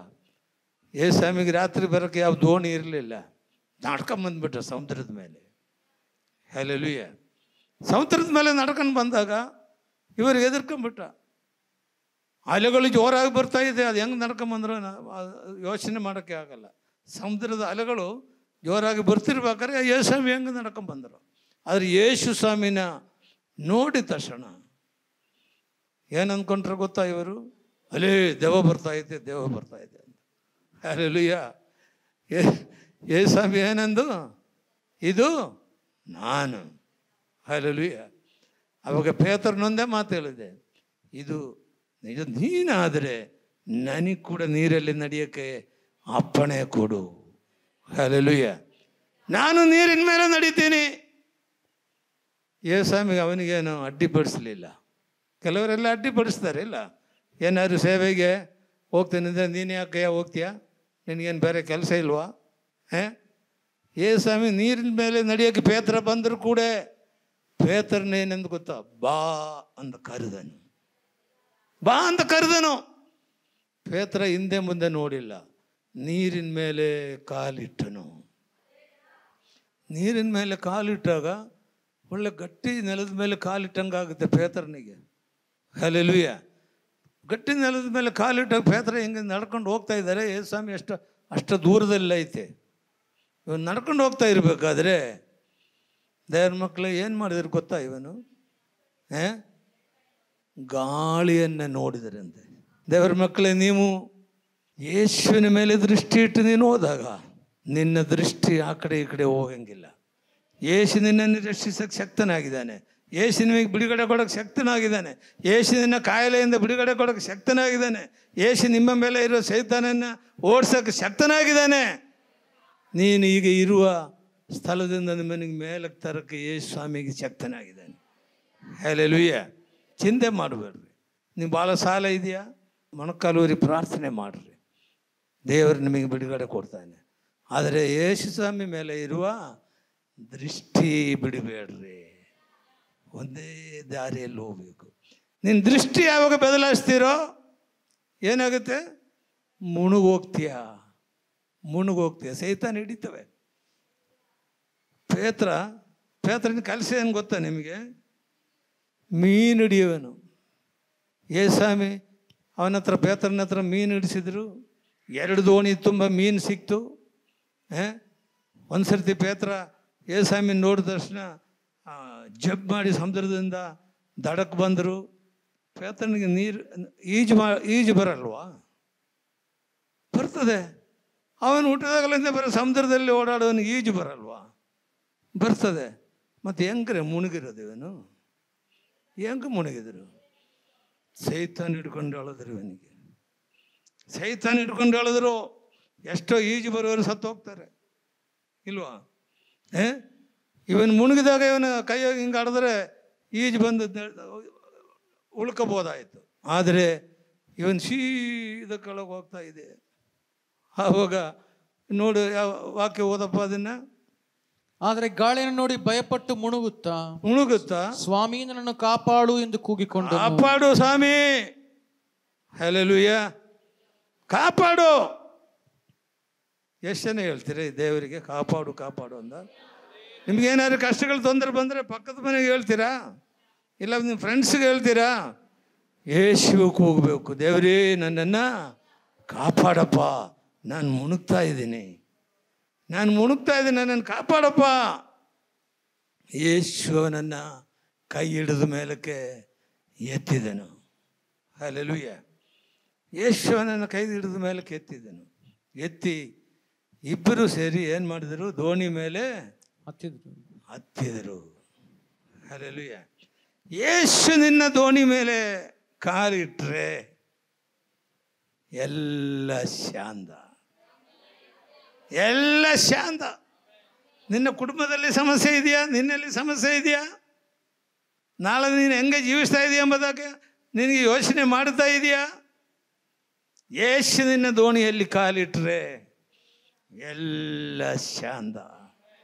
ಯೇಸು ಸ್ವಾಮಿಗೆ ರಾತ್ರಿ ಬರೋಕ್ಕೆ ಯಾವ ದೋಣಿ ಇರಲಿಲ್ಲ, ನಡ್ಕೊಂಬಂದ್ಬಿಟ್ಟ ಸಮುದ್ರದ ಮೇಲೆ. ಹಲ್ಲೆಲೂಯ. ಸಮುದ್ರದ ಮೇಲೆ ನಡ್ಕೊಂಡು ಬಂದಾಗ ಇವ್ರಿಗೆ ಎದುರ್ಕೊಂಡ್ಬಿಟ್ಟ. ಅಲೆಗಳು ಜೋರಾಗಿ ಬರ್ತಾ ಇದೆ, ಅದು ಹೆಂಗೆ ನಡ್ಕೊಂಬಂದ್ರು ಯೋಚನೆ ಮಾಡೋಕ್ಕೆ ಆಗಲ್ಲ. ಸಮುದ್ರದ ಅಲೆಗಳು ಜೋರಾಗಿ ಬರ್ತಿರ್ಬೇಕಾದ್ರೆ ಯೇಸು ಸ್ವಾಮಿ ಹೆಂಗೆ ನಡ್ಕೊಂಬಂದರು. ಆದರೆ ಯೇಸು ಸ್ವಾಮಿನ ನೋಡಿದ ತಕ್ಷಣ ಏನು ಅಂದ್ಕೊಂಡ್ರೆ ಗೊತ್ತಾ ಇವರು? ಅಲೇ ದೆವ್ವ ಬರ್ತೈತೆ, ದೆವ್ವ ಬರ್ತೈತೆ ಅಂತ. ಹಲ್ಲೆಲೂಯ. ಯೇಸು ಸ್ವಾಮಿ ಏನಂದು? ಇದು ನಾನು. ಹಲ್ಲೆಲೂಯ. ಅವಾಗ ಪೇತ್ರನೊಂದೇ ಮಾತು ಹೇಳಿದೆ, ಇದು ನೀನಾದರೆ ನನಗೆ ಕೂಡ ನೀರಲ್ಲಿ ನಡೆಯೋಕ್ಕೆ ಅಪ್ಪಣೆ ಕೊಡು. ಹಲ್ಲೆಲೂಯ. ನಾನು ನೀರಿನ ಮೇಲೆ ನಡೀತೀನಿ. ಯೇಸು ಸ್ವಾಮಿಗೆ ಅವನಿಗೇನು ಅಡ್ಡಿಪಡಿಸಲಿಲ್ಲ. ಕೆಲವರೆಲ್ಲ ಅಡ್ಡಿಪಡಿಸ್ತಾರೆ, ಇಲ್ಲ ಏನಾದ್ರು ಸೇವೆಗೆ ಹೋಗ್ತೀನಿ ಅಂದರೆ ನೀನು ಯಾಕೆ ಹೋಗ್ತೀಯಾ, ನಿನಗೇನು ಬೇರೆ ಕೆಲಸ ಇಲ್ವಾ? ಯೇಸು ಸ್ವಾಮಿ ನೀರಿನ ಮೇಲೆ ನಡೆಯೋಕ್ಕೆ ಪೇತ್ರ ಬಂದರೂ ಕೂಡ ಪೇತ್ರನೇನೆಂದು ಗೊತ್ತಾ? ಬಾ ಅಂತ ಕರೆದನು. ಬಾ ಅಂತ ಕರೆದನು. ಪೇತ್ರ ಹಿಂದೆ ಮುಂದೆ ನೋಡಿಲ್ಲ, ನೀರಿನ ಮೇಲೆ ಕಾಲಿಟ್ಟನು. ನೀರಿನ ಮೇಲೆ ಕಾಲಿಟ್ಟಾಗ ಒಳ್ಳೆ ಗಟ್ಟಿ ನೆಲದ ಮೇಲೆ ಕಾಲಿಟ್ಟಂಗಾಗುತ್ತೆ ಪೇತ್ರನಿಗೆ. ಹಲ್ಲೆಲೂಯ. ಗಟ್ಟಿ ನೆಲದ ಮೇಲೆ ಕಾಲಿಟ್ಟಾಗ ಪೇತ್ರ ಹಿಂಗೆ ನಡ್ಕೊಂಡು ಹೋಗ್ತಾ ಇದ್ದಾರೆ. ಯೇಸು ಸ್ವಾಮಿ ಅಷ್ಟು ದೂರದಲ್ಲಿ ಐತೆ. ಇವನು ನಡ್ಕೊಂಡು ಹೋಗ್ತಾ ಇರಬೇಕಾದ್ರೆ ದೇವ್ರ ಮಕ್ಕಳು ಏನು ಮಾಡಿದ್ರು ಗೊತ್ತಾ? ಇವನು ಗಾಳಿಯನ್ನು ನೋಡಿದರಂತೆ. ದೇವರ ಮಕ್ಕಳೇ, ನೀವು ಯೇಸುವಿನ ಮೇಲೆ ದೃಷ್ಟಿ ಇಟ್ಟು ನೀನು ಹೋದಾಗ ನಿನ್ನ ದೃಷ್ಟಿ ಆ ಕಡೆ ಈ ಕಡೆ ಹೋಗಂಗಿಲ್ಲ. ಯೇಸು ನಿನ್ನನ್ನು ರಕ್ಷಿಸೋಕ್ಕೆ ಶಕ್ತನಾಗಿದ್ದಾನೆ. ಯೇಸು ನಿಮಗೆ ಬಿಡುಗಡೆ ಕೊಡೋಕ್ಕೆ ಶಕ್ತನಾಗಿದ್ದಾನೆ. ಯೇಸು ನಿನ್ನ ಕಾಯಿಲೆಯಿಂದ ಬಿಡುಗಡೆ ಕೊಡೋಕ್ಕೆ ಶಕ್ತನಾಗಿದ್ದಾನೆ. ಯೇಸು ನಿಮ್ಮ ಮೇಲೆ ಇರೋ ಸೈತಾನನ್ನು ಓಡಿಸೋಕ್ಕೆ ಶಕ್ತನಾಗಿದ್ದಾನೆ. ನೀನು ಈಗ ಇರುವ ಸ್ಥಳದಿಂದ ನಿಮ್ಮನಿಗೆ ಮೇಲಕ್ಕೆ ತರೋಕ್ಕೆ ಯೇಸು ಸ್ವಾಮಿಗೆ ಶಕ್ತನಾಗಿದ್ದಾನೆ. ಹಲ್ಲೆಲೂಯ. ಚಿಂತೆ ಮಾಡಬೇಡ್ರಿ. ನೀವು ಭಾಳ ಸಾಲ ಇದೆಯಾ? ಮೊಣಕಾಲೂರಿ ಪ್ರಾರ್ಥನೆ ಮಾಡಿರಿ, ದೇವರು ನಿಮಗೆ ಬಿಡುಗಡೆ ಕೊಡ್ತಾನೆ. ಆದರೆ ಯೇಸು ಸ್ವಾಮಿ ಮೇಲೆ ಇರುವ ದೃಷ್ಟಿ ಬಿಡಬೇಡ್ರಿ. ಒಂದೇ ದಾರಿಯಲ್ಲಿ ಹೋಗಬೇಕು. ನಿನ್ನ ದೃಷ್ಟಿ ಯಾವಾಗ ಬದಲಾಯಿಸ್ತೀರೋ ಏನಾಗುತ್ತೆ? ಮುಳುಗೋಗ್ತೀಯ. ಸೈತಾನ ಹಿಡಿತವೆ. ಪೇತ್ರನ ಕೆಲಸ ಏನು ಗೊತ್ತಾ ನಿಮಗೆ? ಮೀನು ಹಿಡಿಯುವನು. ಯೇಸು ಸ್ವಾಮಿ ಅವನ ಹತ್ರ, ಪೇತ್ರನ ಹತ್ರ ಮೀನು ಹಿಡಿಸಿದ್ರು. 2 ದೋಣಿ ತುಂಬ ಮೀನು ಸಿಕ್ತು. ಒಂದು ಸರ್ತಿ ಪೇತ್ರ ಯೇಸು ಸ್ವಾಮಿ ನೋಡಿದ ತಕ್ಷಣ ಜಬ್ ಮಾಡಿ ಸಮುದ್ರದಿಂದ ದಡಕ್ಕೆ ಬಂದರು. ಪೇತ್ರನಿಗೆ ನೀರು ಈಜು ಬರಲ್ವಾ? ಬರ್ತದೆ. ಅವನು ಹುಟ್ಟಿದಾಗಲಿಂದ ಬರೋ ಸಮುದ್ರದಲ್ಲಿ ಓಡಾಡೋನಿಗೆ ಈಜು ಬರಲ್ವಾ? ಬರ್ತದೆ. ಮತ್ತು ಹೆಂಗ್ರೆ ಮುಳುಗಿರೋದು ಇವನು? ಹೆಂಗೆ ಮುಳುಗಿದ್ರು? ಸೈತಾನ್ ಹಿಡ್ಕೊಂಡು ಹೇಳಿದ್ರು ಇವನಿಗೆ. ಸೈತಾನ್ ಹಿಡ್ಕೊಂಡು ಹೇಳಿದ್ರು. ಎಷ್ಟೋ ಈಜು ಬರೋರು ಸತ್ತು ಹೋಗ್ತಾರೆ ಇಲ್ವಾ? ಇವನು ಮುಳುಗಿದಾಗ ಇವನ ಕೈಯಾಗಿ ಹಿಂಗೆ ಆಡಿದ್ರೆ ಈಜು ಬಂದು ಉಳ್ಕೋಬೋದಾಯಿತು. ಆದರೆ ಇವನು ಸೀದ ಕೆಳಗೆ ಹೋಗ್ತಾ ಇದೆ. ಆವಾಗ ನೋಡು, ಯಾವ ವಾಕ್ಯ ಓದಪ್ಪ ಅದನ್ನು. ಆದರೆ ಗಾಳಿಯನ್ನು ನೋಡಿ ಭಯಪಟ್ಟು ಮುಳುಗುತ್ತಾ ಸ್ವಾಮಿ ನನ್ನನ್ನು ಕಾಪಾಡು ಎಂದು ಕೂಗಿಕೊಂಡು, ಕಾಪಾಡು ಸ್ವಾಮಿ, ಹಲ್ಲೆಲೂಯ, ಕಾಪಾಡು. ಎಷ್ಟು ಜನ ಹೇಳ್ತೀರಿ ದೇವರಿಗೆ ಕಾಪಾಡು ಕಾಪಾಡು ಅಂತ? ನಿಮ್ಗೇನಾದ್ರು ಕಷ್ಟಗಳು ತೊಂದರೆ ಬಂದರೆ ಪಕ್ಕದ ಮನೆಗೆ ಹೇಳ್ತೀರಾ? ಇಲ್ಲ ನಿಮ್ಮ ಫ್ರೆಂಡ್ಸ್ಗೆ ಹೇಳ್ತೀರಾ? ಯೇಸುವಿಗೆ ಹೋಗಬೇಕು. ದೇವರೇ ನನ್ನನ್ನು ಕಾಪಾಡಪ್ಪ, ನಾನು ಮುಳುಗ್ತಾ ಇದ್ದೀನಿ, ನನ್ನನ್ನು ಕಾಪಾಡಪ್ಪ. ಯೇಸುವನನ್ನು ಕೈ ಹಿಡಿದ ಮೇಲಕ್ಕೆ ಎತ್ತಿದನು. ಹಲ್ಲೆಲೂಯ. ಯೇಸುವನನ್ನು ಕೈ ಹಿಡಿದ ಮೇಲಕ್ಕೆ ಎತ್ತಿ ಇಬ್ಬರು ಸೇರಿ ಏನು ಮಾಡಿದರು? ದೋಣಿ ಮೇಲೆ ಹತ್ತಿದರು. ಹಲ್ಲೆಲೂಯ. ಯೇಸು ನಿನ್ನ ದೋಣಿ ಮೇಲೆ ಕಾಲಿಟ್ರೆ ಎಲ್ಲ ಶಾಂತ, ಎಲ್ಲ ಶಾಂತ. ನಿನ್ನ ಕುಟುಂಬದಲ್ಲಿ ಸಮಸ್ಯೆ ಇದೆಯಾ? ನಿನ್ನಲ್ಲಿ ಸಮಸ್ಯೆ ಇದೆಯಾ? ನಾಳೆ ನೀನು ಹೆಂಗೆ ಜೀವಿಸ್ತಾ ಇದೆಯಾ ಎಂಬುದಾಗೆ ನಿನಗೆ ಯೋಚನೆ ಮಾಡ್ತಾ ಇದೆಯಾ? ಯೇಸು ನಿನ್ನ ದೋಣಿಯಲ್ಲಿ ಕಾಲಿಟ್ರೆ ಎಲ್ಲ ಶಾಂತ.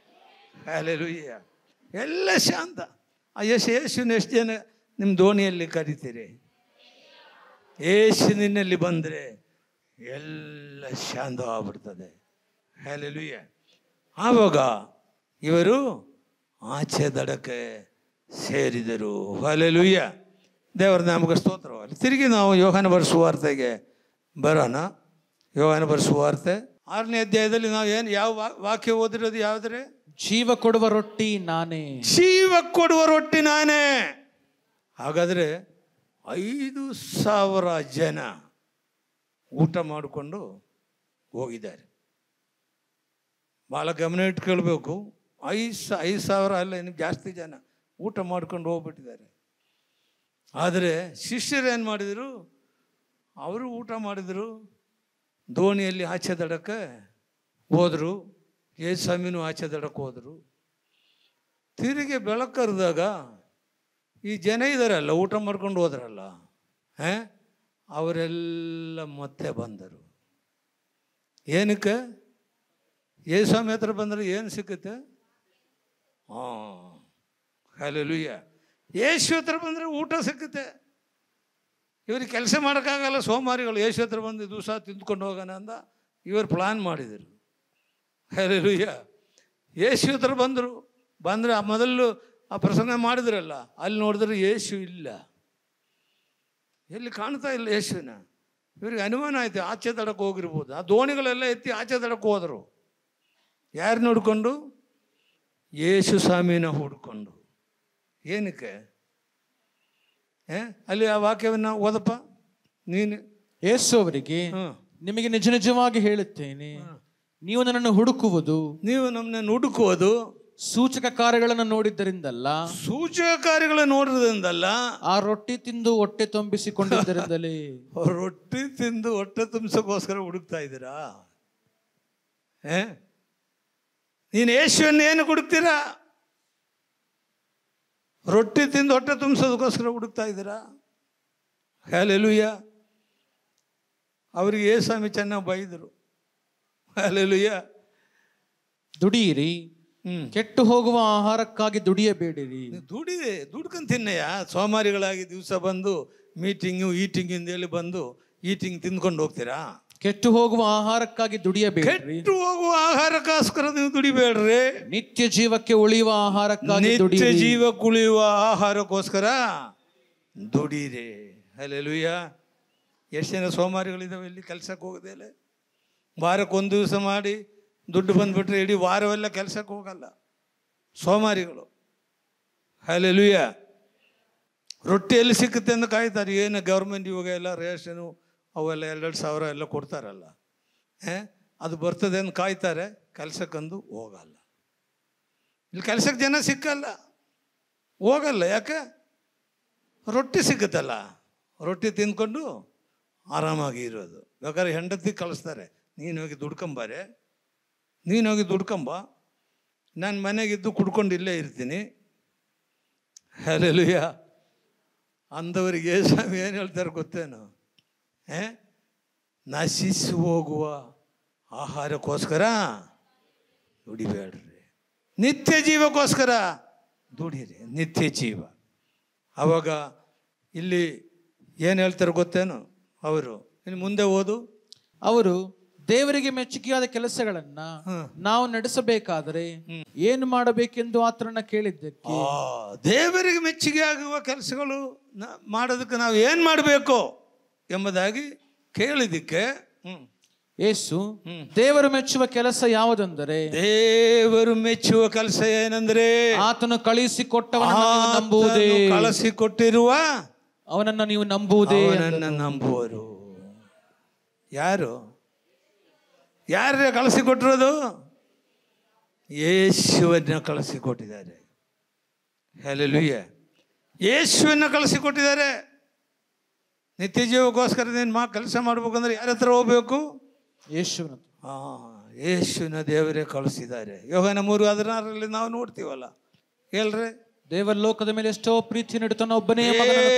ಹಲ್ಲೆಲೂಯ. ಎಲ್ಲ ಶಾಂತ. ಯೇಸುನ ಎಷ್ಟು ಜನ ನಿಮ್ಮ ದೋಣಿಯಲ್ಲಿ ಕರಿತೀರಿ? ಯೇಸು ನಿನ್ನಲ್ಲಿ ಬಂದರೆ ಎಲ್ಲ ಶಾಂತವಾಗ್ಬಿಡ್ತದೆ. ಹಲ್ಲೆಲೂಯ. ಆವಾಗ ಇವರು ಆಚೆ ದಡಕ್ಕೆ ಸೇರಿದರು. ಹಲ್ಲೆಲೂಯ. ದೇವರ ನಾಮಕ್ಕೆ ಸ್ತೋತ್ರವಾಗಲಿ. ತಿರುಗಿ ನಾವು ಯೋಹಾನ ಬರೆದ ಸುವಾರ್ತೆಗೆ ಬರೋಣ. ಯೋಹಾನ ಬರೆದ ಸುವಾರ್ತೆ 6ನೇ ಅಧ್ಯಾಯದಲ್ಲಿ ನಾವು ಯಾವ ವಾಕ್ಯ ಓದಿರೋದು? ಯಾವುದ್ರೆ? ಜೀವ ಕೊಡುವ ರೊಟ್ಟಿ ನಾನೇ. ಜೀವ ಕೊಡುವ ರೊಟ್ಟಿ ನಾನೇ. ಹಾಗಾದರೆ 5,000 ಜನ ಊಟ ಮಾಡಿಕೊಂಡು ಹೋಗಿದ್ದಾರೆ. ಭಾಳ ಗಮನ ಇಟ್ಕೊಳ್ಬೇಕು. 5,000 ಅಲ್ಲ, ಇನ್ನು ಜಾಸ್ತಿ ಜನ ಊಟ ಮಾಡ್ಕೊಂಡು ಹೋಗ್ಬಿಟ್ಟಿದ್ದಾರೆ. ಆದರೆ ಶಿಷ್ಯರು ಏನು ಮಾಡಿದರು? ಅವರು ಊಟ ಮಾಡಿದರು, ದೋಣಿಯಲ್ಲಿ ಆಚೆ ದಡಕ್ಕೆ ಹೋದರು. ಯೇಸುಸ್ವಾಮಿನೂ ಆಚೆ ದಡಕ್ಕೆ ಹೋದರು. ತಿರುಗಿ ಬೆಳಕರಿದಾಗ ಈ ಜನ ಇದ್ದಾರಲ್ಲ, ಊಟ ಮಾಡ್ಕೊಂಡು ಹೋದ್ರಲ್ಲ, ಅವರೆಲ್ಲ ಮತ್ತೆ ಬಂದರು. ಏನಕ್ಕೆ? ಯೇಸುಸ್ವಾಮಿ ಹತ್ರ ಬಂದರೆ ಏನು ಸಿಕ್ಕುತ್ತೆ? ಹಲ್ಲೆಲೂಯ. ಯೇಸು ಹತ್ರ ಬಂದರೆ ಊಟ ಸಿಕ್ಕುತ್ತೆ. ಇವ್ರಿಗೆ ಕೆಲಸ ಮಾಡೋಕ್ಕಾಗಲ್ಲ, ಸೋಮಾರಿಗಳು. ಯೇಸು ಹತ್ರ ಬಂದು ದಿವಸ ತಿಂದ್ಕೊಂಡು ಹೋಗೋಣ ಅಂದ ಇವರು ಪ್ಲಾನ್ ಮಾಡಿದರು. ಹಲ್ಲೆಲೂಯ. ಯೇಸು ಹತ್ರ ಬಂದರೆ ಮೊದಲು ಆ ಪ್ರಸಂಗ ಮಾಡಿದ್ರಲ್ಲ, ಅಲ್ಲಿ ನೋಡಿದ್ರೆ ಯೇಸು ಇಲ್ಲ, ಎಲ್ಲಿ ಕಾಣ್ತಾ ಇಲ್ಲ ಯೇಸುವಿನ. ಇವ್ರಿಗೆ ಅನುಮಾನ ಆಯ್ತು, ಆಚೆ ದಡಕ್ಕೆ ಹೋಗಿರ್ಬೋದು. ಆ ದೋಣಿಗಳೆಲ್ಲ ಎತ್ತಿ ಆಚೆ ದಡಕ್ಕೆ ಹೋದರು. ಯಾರು ನೋಡಿಕೊಂಡು? ಯೇಸು ಸ್ವಾಮಿನ ಹುಡ್ಕೊಂಡು. ಏನಕ್ಕೆ? ಅಲ್ಲಿ ಆ ವಾಕ್ಯವನ್ನು ಓದಪ್ಪ ನೀನು. ಯೇಸು ಅವರಿಗೆ, ನಿಮಗೆ ನಿಜ ನಿಜವಾಗಿ ಹೇಳುತ್ತೇನೆ, ನೀವು ನನ್ನನ್ನು ಹುಡುಕುವುದು, ನೀವು ನಮ್ಮನ್ನು ಹುಡುಕುವುದು ಸೂಚಕ ಕಾರ್ಯಗಳನ್ನು ನೋಡಿದ್ದರಿಂದಲ್ಲ, ಸೂಚಕ ಕಾರ್ಯಗಳನ್ನು ನೋಡಿದ್ರಿಂದಲ್ಲ, ಆ ರೊಟ್ಟಿ ತಿಂದು ಹೊಟ್ಟೆ ತುಂಬಿಸಿಕೊಂಡಿದ್ದರಿಂದಲೇ. ರೊಟ್ಟಿ ತಿಂದು ಹೊಟ್ಟೆ ತುಂಬಿಸೋಕ್ಕೋಸ್ಕರ ಹುಡುಕ್ತಾ ಇದ್ದೀರಾ? ನೀನು ಯೇಸುವನ್ನು ಏನು ಹುಡುಕ್ತೀರಾ? ರೊಟ್ಟಿ ತಿಂದು ಹೊಟ್ಟೆ ತುಂಬಿಸೋದಕ್ಕೋಸ್ಕರ ಹುಡುಕ್ತಾ ಇದ್ದೀರಾ? ಹಲ್ಲೆಲೂಯ. ಅವರಿಗೆ ಯೇಸುಸ್ವಾಮಿ ಚೆನ್ನಾಗಿ ಬೈದರು. ಹಲ್ಲೆಲೂಯ. ದುಡಿಯಿರಿ, ಕೆಟ್ಟು ಹೋಗುವ ಆಹಾರಕ್ಕಾಗಿ ದುಡಿಯಬೇಡಿರಿ. ದುಡ್ಕೊಂಡು ತಿನ್ನಯ್ಯ. ಸೋಮಾರಿಗಳಾಗಿ ದಿವಸ ಬಂದು ಈಟಿಂಗ್ ಹೇಳಿ ಬಂದು ಈಟಿಂಗ್ ತಿಂದ್ಕೊಂಡು ಹೋಗ್ತೀರಾ? ಕೆಟ್ಟು ಹೋಗುವ ಆಹಾರಕ್ಕಾಗಿ ದುಡಿಯಬೇಡ್ರಿ. ಕೆಟ್ಟು ಹೋಗುವ ಆಹಾರಕ್ಕೋಸ್ಕರ ನೀವು ದುಡಿಬೇಡ್ರಿ. ನಿತ್ಯ ಜೀವಕ್ಕೆ ಉಳಿಯುವ ಆಹಾರಕ್ಕಾಗಿ, ನಿತ್ಯ ಜೀವಕ್ಕೆ ಉಳಿಯುವ ಆಹಾರಕ್ಕೋಸ್ಕರ ದುಡೀರಿ. ಹಲ್ಲೆಲೂಯ. ಎಷ್ಟು ಜನ ಸೋಮಾರಿಗಳಿದ್ದಾವೆ ಇಲ್ಲಿ ಕೆಲಸಕ್ಕೆ ಹೋಗೋದಿಲ್ಲ. ವಾರಕ್ಕೆ ಒಂದು ದಿವಸ ಮಾಡಿ ದುಡ್ಡು ಬಂದುಬಿಟ್ರೆ ಇಡೀ ವಾರವೆಲ್ಲ ಕೆಲಸಕ್ಕೆ ಹೋಗಲ್ಲ ಸೋಮಾರಿಗಳು. ಹಲ್ಲೆಲೂಯ. ರೊಟ್ಟಿ ಎಲ್ಲಿ ಸಿಕ್ಕುತ್ತೆ ಅಂತ ಕಾಯ್ತಾರೆ. ಏನು ಗೌರ್ಮೆಂಟ್ ಇವಾಗ ಎಲ್ಲ ರೇಷನು ಅವೆಲ್ಲ 2,000 ಎಲ್ಲ ಕೊಡ್ತಾರಲ್ಲ, ಅದು ಬರ್ತದೆ ಅಂತ ಕಾಯ್ತಾರೆ. ಕೆಲಸಕ್ಕಂದು ಹೋಗಲ್ಲ. ಇಲ್ಲಿ ಕೆಲಸಕ್ಕೆ ಜನ ಸಿಕ್ಕಲ್ಲ, ಹೋಗಲ್ಲ. ಯಾಕೆ? ರೊಟ್ಟಿ ಸಿಕ್ಕುತ್ತಲ್ಲ, ರೊಟ್ಟಿ ತಿಂದ್ಕೊಂಡು ಆರಾಮಾಗಿ ಇರೋದು. ಬೇಕಾದ್ರೆ ಹೆಂಡತಿ ಕಳಿಸ್ತಾರೆ, ನೀನು ಹೋಗಿ ದುಡ್ಕೊಂಬಾರೆ, ನೀನು ಹೋಗಿ ದುಡ್ಕೊಂಬ, ನಾನು ಮನೆಗಿದ್ದು ಕುಡ್ಕೊಂಡು ಇಲ್ಲೇ ಇರ್ತೀನಿ. ಹಲ್ಲೆಲೂಯ. ಅಂದವರಿಗೆ ಸ್ವಾಮಿ ಏನು ಹೇಳ್ತಾರೆ ಗೊತ್ತೇನು? ನಶಿಸಿ ಹೋಗುವ ಆಹಾರಕ್ಕೋಸ್ಕರ ದುಡಿಬೇಡ್ರಿ, ನಿತ್ಯ ಜೀವಕ್ಕೋಸ್ಕರ ದುಡಿರಿ, ನಿತ್ಯ ಜೀವ. ಆವಾಗ ಇಲ್ಲಿ ಏನು ಹೇಳ್ತಾರೆ ಗೊತ್ತೇನು? ಅವರು ಇನ್ನು ಮುಂದೆ ಓದು. ಅವರು ದೇವರಿಗೆ ಮೆಚ್ಚುಗೆಯಾದ ಕೆಲಸಗಳನ್ನ ನಾವು ನಡೆಸಬೇಕಾದರೆ ಏನು ಮಾಡಬೇಕೆಂದು ಆತನನ್ನ ಕೇಳಿದ್ದಕ್ಕೆ, ದೇವರಿಗೆ ಮೆಚ್ಚುಗೆ ಆಗುವ ಕೆಲಸಗಳು ಮಾಡೋದಕ್ಕೆ ನಾವು ಏನು ಮಾಡಬೇಕು ಎಂಬುದಾಗಿ ಕೇಳಿದ್ದಕ್ಕೆ ಯೇಸು ದೇವರು ಮೆಚ್ಚುವ ಕೆಲಸ ಯಾವುದೆಂದರೆ, ದೇವರು ಮೆಚ್ಚುವ ಕೆಲಸ ಏನಂದ್ರೆ ಆತನು ಕಳಿಸಿಕೊಟ್ಟವನನ್ನು ನಂಬುವುದೇ, ಕಳಿಸಿಕೊಟ್ಟಿರುವ ಅವನನ್ನು ನೀವು ನಂಬುವುದೇ. ನಂಬುವರು ಯಾರು? ಯಾರೇ ಕಳಿಸಿಕೊಟ್ಟಿರೋದು? ಯೇಸುವನ್ನು ಕಳಿಸಿಕೊಟ್ಟಿದ್ದಾರೆ. ಹಲ್ಲೆಲೂಯಾ. ಯೇಸುವನ್ನು ಕಳಿಸಿಕೊಟ್ಟಿದ್ದಾರೆ. ನಿತ್ಯ ಜೀವಕ್ಕೋಸ್ಕರ ನೀನು ಕೆಲಸ ಮಾಡ್ಬೇಕಂದ್ರೆ ಯಾರ ಹತ್ರ ಹೋಗ್ಬೇಕು? ಯೇಸುವಿನ. ಯೇಸುವಿನ ದೇವರೇ ಕಳಿಸಿದ್ದಾರೆ. ಯೋಹಾನ 3:16 ನಾವು ನೋಡ್ತೀವಲ್ಲ, ಹೇಳ್ರಿ. ದೇವರು ಲೋಕದ ಮೇಲೆ ಎಷ್ಟೋ ಪ್ರೀತಿಯನ್ನು ತನ್ನ ಒಬ್ಬನೇ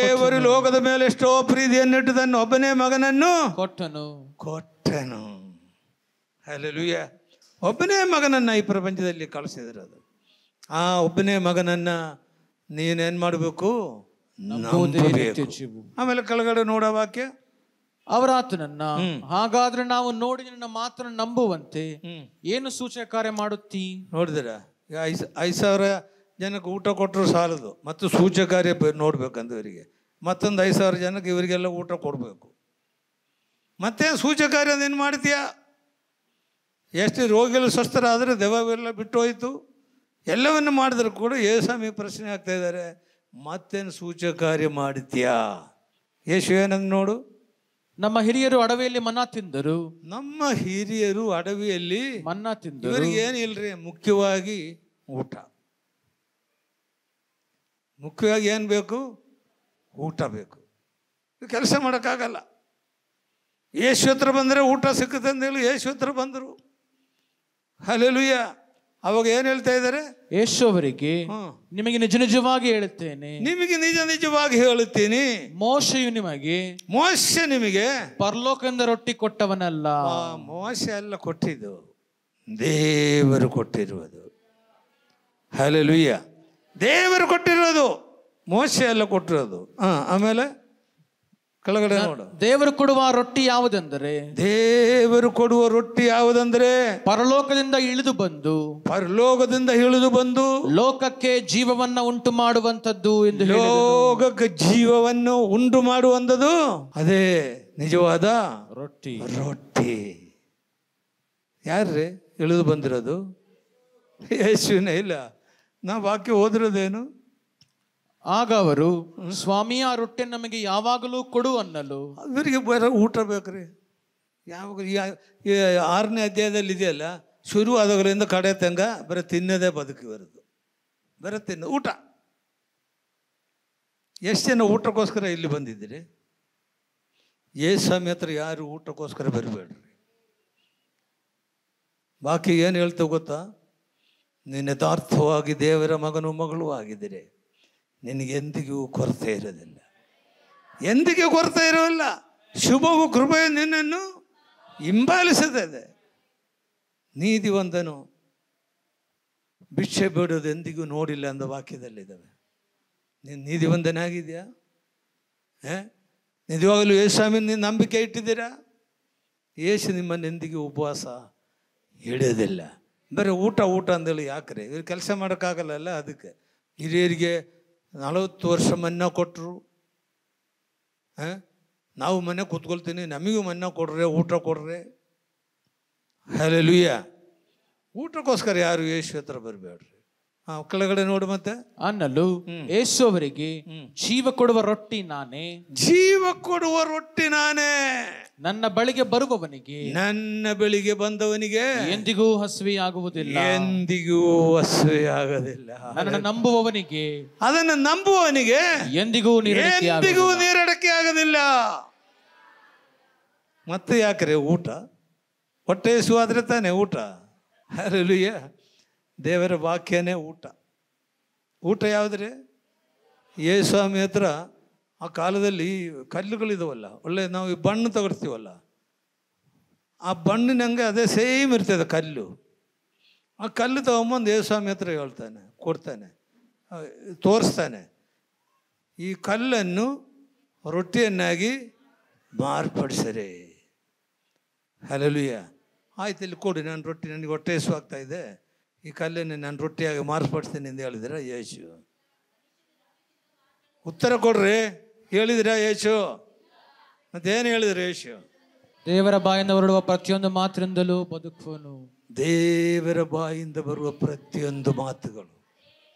ದೇವರು ಲೋಕದ ಮೇಲೆ ಎಷ್ಟೋ ಪ್ರೀತಿಯನ್ನಿಟ್ಟು ತನ್ನ ಒಬ್ಬನೇ ಮಗನನ್ನು ಕೊಟ್ಟನು. ಹಲ್ಲೆಲೂಯಾ. ಒಬ್ಬನೇ ಮಗನನ್ನ ಈ ಪ್ರಪಂಚದಲ್ಲಿ ಕಳಿಸಿದಿರೋದು. ಆ ಒಬ್ಬನೇ ಮಗನನ್ನ ನೀನೇನ್ ಮಾಡಬೇಕು? ಆಮೇಲೆ ಕೆಳಗಡೆ ನೋಡೋ ವಾಕ್ಯ, ಅವರ ಆತನನ್ನ ಹಾಗಾದ್ರೆ ನಾವು ನೋಡಿ ನಿನ್ನ ಮಾತನ್ನು ನಂಬುವಂತೆ ಏನು ಸೂಚಕ ಕಾರ್ಯ ಮಾಡುತ್ತೀ? ನೋಡಿದಿರ, 5,000 ಜನಕ್ಕೆ ಊಟ ಕೊಟ್ಟರು ಸಾಲದು, ಮತ್ತು ಸೂಚಕ ಕಾರ್ಯ ನೋಡ್ಬೇಕಂತ ಇವರಿಗೆ. ಮತ್ತೊಂದು 5,000 ಜನಕ್ಕೆ ಇವರಿಗೆಲ್ಲ ಊಟ ಕೊಡಬೇಕು. ಮತ್ತೆ ಸೂಚಕ ಕಾರ್ಯ ನೀನು ಮಾಡ್ತೀಯ? ಎಷ್ಟು ರೋಗಿಗಳು ಸ್ವಸ್ಥರಾದರೆ ದೆವ್ವವೆಲ್ಲ ಬಿಟ್ಟು ಹೋಯಿತು. ಎಲ್ಲವನ್ನು ಮಾಡಿದ್ರು ಕೂಡ ಯೇಸು ಪ್ರಶ್ನೆ ಆಗ್ತಾ ಇದ್ದಾರೆ, ಮತ್ತೇನು ಸೂಚಕ ಕಾರ್ಯ ಮಾಡ್ತೀಯಾ? ಯೇಸು ಏನಂದು ನೋಡು, ನಮ್ಮ ಹಿರಿಯರು ಅಡವಿಯಲ್ಲಿ ಮನ್ನಾ ತಿಂದರು. ನಮ್ಮ ಹಿರಿಯರು ಅಡವಿಯಲ್ಲಿ ಮನ್ನಾ ತಿಂದರು. ಇವ್ರಿಗೆ ಏನಿಲ್ರಿ, ಮುಖ್ಯವಾಗಿ ಊಟ. ಮುಖ್ಯವಾಗಿ ಏನು ಬೇಕು? ಊಟ ಬೇಕು. ಕೆಲಸ ಮಾಡೋಕ್ಕಾಗಲ್ಲ. ಯೇಸು ಹತ್ರ ಬಂದರೆ ಊಟ ಸಿಕ್ಕುತ್ತೆ ಅಂತೇಳಿ ಯೇಸು ಹತ್ರ ಬಂದರು. ಹಲ್ಲೆಲೂಯಾ. ಅವಾಗ ಏನು ಹೇಳ್ತಾ ಇದ್ದಾರೆ? ಯೇಸು ಅವರಿಗೆ, ನಿಮಗೆ ನಿಜ ನಿಜವಾಗಿ ಹೇಳುತ್ತೇನೆ, ನಿಮಗೆ ನಿಜ ನಿಜವಾಗಿ ಹೇಳುತ್ತೀನಿ, ಮೋಶೆ ನಿಮಗೆ ಪರಲೋಕದಿಂದ ರೊಟ್ಟಿ ಕೊಟ್ಟವನಲ್ಲ. ಮೋಶೆ ಎಲ್ಲ ಕೊಟ್ಟಿದ್ದು, ದೇವರು ಕೊಟ್ಟಿರುವುದು. ಹಲ್ಲೆಲೂಯಾ. ದೇವರು ಕೊಟ್ಟಿರೋದು, ಮೋಶೆ ಎಲ್ಲ ಕೊಟ್ಟಿರೋದು. ಆಮೇಲೆ ಕೆಳಗಡೆ ನೋಡು, ದೇವರು ಕೊಡುವ ರೊಟ್ಟಿ ಯಾವುದೆಂದರೆ, ದೇವರು ಕೊಡುವ ರೊಟ್ಟಿ ಯಾವುದಂದ್ರೆ ಪರಲೋಕದಿಂದ ಇಳಿದು ಬಂದು ಲೋಕಕ್ಕೆ ಜೀವವನ್ನ ಉಂಟು ಮಾಡುವಂತದ್ದು ಎಂದು. ಲೋಕಕ್ಕೆ ಜೀವವನ್ನು ಉಂಟು ಮಾಡುವಂಥದ್ದು ಅದೇ ನಿಜವಾದ ರೊಟ್ಟಿ. ಯಾರ್ರಿ ಇಳಿದು ಬಂದಿರೋದು? ಯೇಸುವಿನೇ. ಇಲ್ಲ, ನಾವು ವಾಕ್ಯ ಓದಿರೋದೇನು? ಆಗ ಅವರು, ಸ್ವಾಮಿ ಆ ರೊಟ್ಟಿ ನಮಗೆ ಯಾವಾಗಲೂ ಕೊಡು ಅನ್ನಲು. ಇವರಿಗೆ ಬರೋ ಊಟ ಬೇಕ್ರಿ. ಯಾವಾಗ 6ನೇ ಅಧ್ಯಾಯದಲ್ಲಿ ಇದೆಯಲ್ಲ, ಶುರು ಆದಾಗಲಿಂದ ಕಡೆ ತಂಗ ಬರೀ ತಿನ್ನೋದೇ ಬದುಕಿ ಬರೋದು, ಬರೀ ಊಟ. ಎಷ್ಟು ಜನ ಊಟಕ್ಕೋಸ್ಕರ ಇಲ್ಲಿ ಬಂದಿದ್ದೀರಿ? ಯೇಸು ಹತ್ರ ಯಾರು ಊಟಕ್ಕೋಸ್ಕರ ಬರಬೇಡ್ರಿ. ಬಾಕಿ ಏನು ಹೇಳ್ತೇವೆ ಗೊತ್ತಾ? ನೀನು ಯಥಾರ್ಥವಾಗಿ ದೇವರ ಮಗನೂ ಮಗಳು ಆಗಿದ್ದೀರಿ, ನಿನಗೆ ಎಂದಿಗೂ ಕೊರತೆ ಇರೋದಿಲ್ಲ, ಎಂದಿಗೂ ಕೊರತೆ ಇರೋಲ್ಲ. ಶುಭವು ಕೃಪೆಯು ನಿನ್ನನ್ನು ಹಿಂಬಾಲಿಸುತ್ತದೆ. ನೀತಿವಂತನು ಭಿಕ್ಷೆ ಬೇಡೋದು ಎಂದಿಗೂ ನೋಡಿಲ್ಲ ಅಂದ ವಾಕ್ಯದಲ್ಲಿದ್ದಾವೆ. ನೀನು ನೀತಿವಂತನಾಗಿದೆಯಾ? ನಿಜವಾಗಲೂ ಯೇಸುವಿನ ನೀನು ನಂಬಿಕೆ ಇಟ್ಟಿದ್ದೀರಾ? ಯೇಸು ನಿಮ್ಮನ್ನು ಎಂದಿಗೂ ಉಪವಾಸ ಹಿಡಿಯೋದಿಲ್ಲ. ಬರೀ ಊಟ ಅಂದೇಳಿ ಯಾಕ್ರೆ? ಇವ್ರು ಕೆಲಸ ಮಾಡೋಕ್ಕಾಗಲ್ಲ. ಅದಕ್ಕೆ ಹಿರಿಯರಿಗೆ 40 ವರ್ಷ ಮನ್ನಾ ಕೊಟ್ಟರು. ನಾವು ಮನೆ ಕೂತ್ಕೊಳ್ತೀನಿ, ನಮಗೂ ಮನ್ನಾ ಕೊಡ್ರೆ, ಊಟ ಕೊಡ್ರೆ. ಹಲ್ಲೆಲೂಯಾ. ಊಟಕ್ಕೋಸ್ಕರ ಯಾರು ಯೇಸು ಹತ್ರ ಬರಬೇಡ್ರಿ. ಕೆಳಗಡೆ ನೋಡು ಮತ್ತೆ. ಅನ್ನಲು ಯೇಸು ಅವರಿಗೆ, ಜೀವ ಕೊಡುವ ರೊಟ್ಟಿ ನಾನೇ, ಜೀವ ಕೊಡುವ ರೊಟ್ಟಿ ನಾನೇ. ನನ್ನ ಬಳಿಗೆ ಬರುವವನಿಗೆ, ನನ್ನ ಬಳಿಗೆ ಬಂದವನಿಗೆ ಎಂದಿಗೂ ಹಸಿವೆಯಾಗುವುದಿಲ್ಲ, ಎಂದಿಗೂ ಹಸಿವೆಯಾಗದಿಲ್ಲ. ನನ್ನನ್ನು ನಂಬುವವನಿಗೆ, ಅದನ್ನು ನಂಬುವವನಿಗೆ ಎಂದಿಗೂ ನೀರಡಕೆ ಆಗೋದಿಲ್ಲ. ಮತ್ತೆ ಯಾಕ್ರೆ ಊಟ? ಹೊಟ್ಟೆ ಹಸಿವಾದ್ರೆ ತಾನೆ ಊಟ. ಹಲ್ಲೆಲೂಯ. ದೇವರ ವಾಕ್ಯನೇ ಊಟ. ಊಟ ಯಾವುದ್ರಿ? ಯೇಸುಸ್ವಾಮಿ ಹತ್ರ ಆ ಕಾಲದಲ್ಲಿ ಕಲ್ಲುಗಳಿದಾವಲ್ಲ, ಒಳ್ಳೆ ನಾವು ಈ ಬಣ್ಣ ತಗೊಳ್ತೀವಲ್ಲ, ಆ ಬಣ್ಣಿನಂಗೆ ಅದೇ ಸೇಮ್ ಇರ್ತದೆ ಕಲ್ಲು. ಆ ಕಲ್ಲು ತಗೊಂಬಂದು ಯೇಸುಸ್ವಾಮಿ ಹತ್ರ ಹೇಳ್ತಾನೆ, ಕೊಡ್ತಾನೆ, ತೋರಿಸ್ತಾನೆ. ಈ ಕಲ್ಲನ್ನು ರೊಟ್ಟಿಯನ್ನಾಗಿ ಮಾರ್ಪಡಿಸರೆ. ಹಲ್ಲೆಲೂಯ. ಆಯ್ತು, ಇಲ್ಲಿ ಕೊಡಿ, ನಾನು ರೊಟ್ಟಿ, ನನಗೆ ಹೊಟ್ಟೆ ಹಸಿವಾಗ್ತಾ ಇದೆ, ಈ ಕಲ್ಲನ್ನು ನಾನು ರೊಟ್ಟಿಯಾಗಿ ಮಾರ್ಪಡಿಸ್ತೀನಿ ಎಂದು ಹೇಳಿದ್ರೆ ಯೇಸು. ಉತ್ತರ ಕೊಡ್ರಿ, ಹೇಳಿದಿರಾ ಯೇಸು? ಮತ್ತೇನು ಹೇಳಿದ್ರೆ ಯೇಸು? ದೇವರ ಬಾಯಿಂದ ಹೊರಡುವ ಪ್ರತಿಯೊಂದು ಮಾತಿನಿಂದಲೂ ಬದುಕುವನು. ದೇವರ ಬಾಯಿಂದ ಬರುವ ಪ್ರತಿಯೊಂದು ಮಾತುಗಳು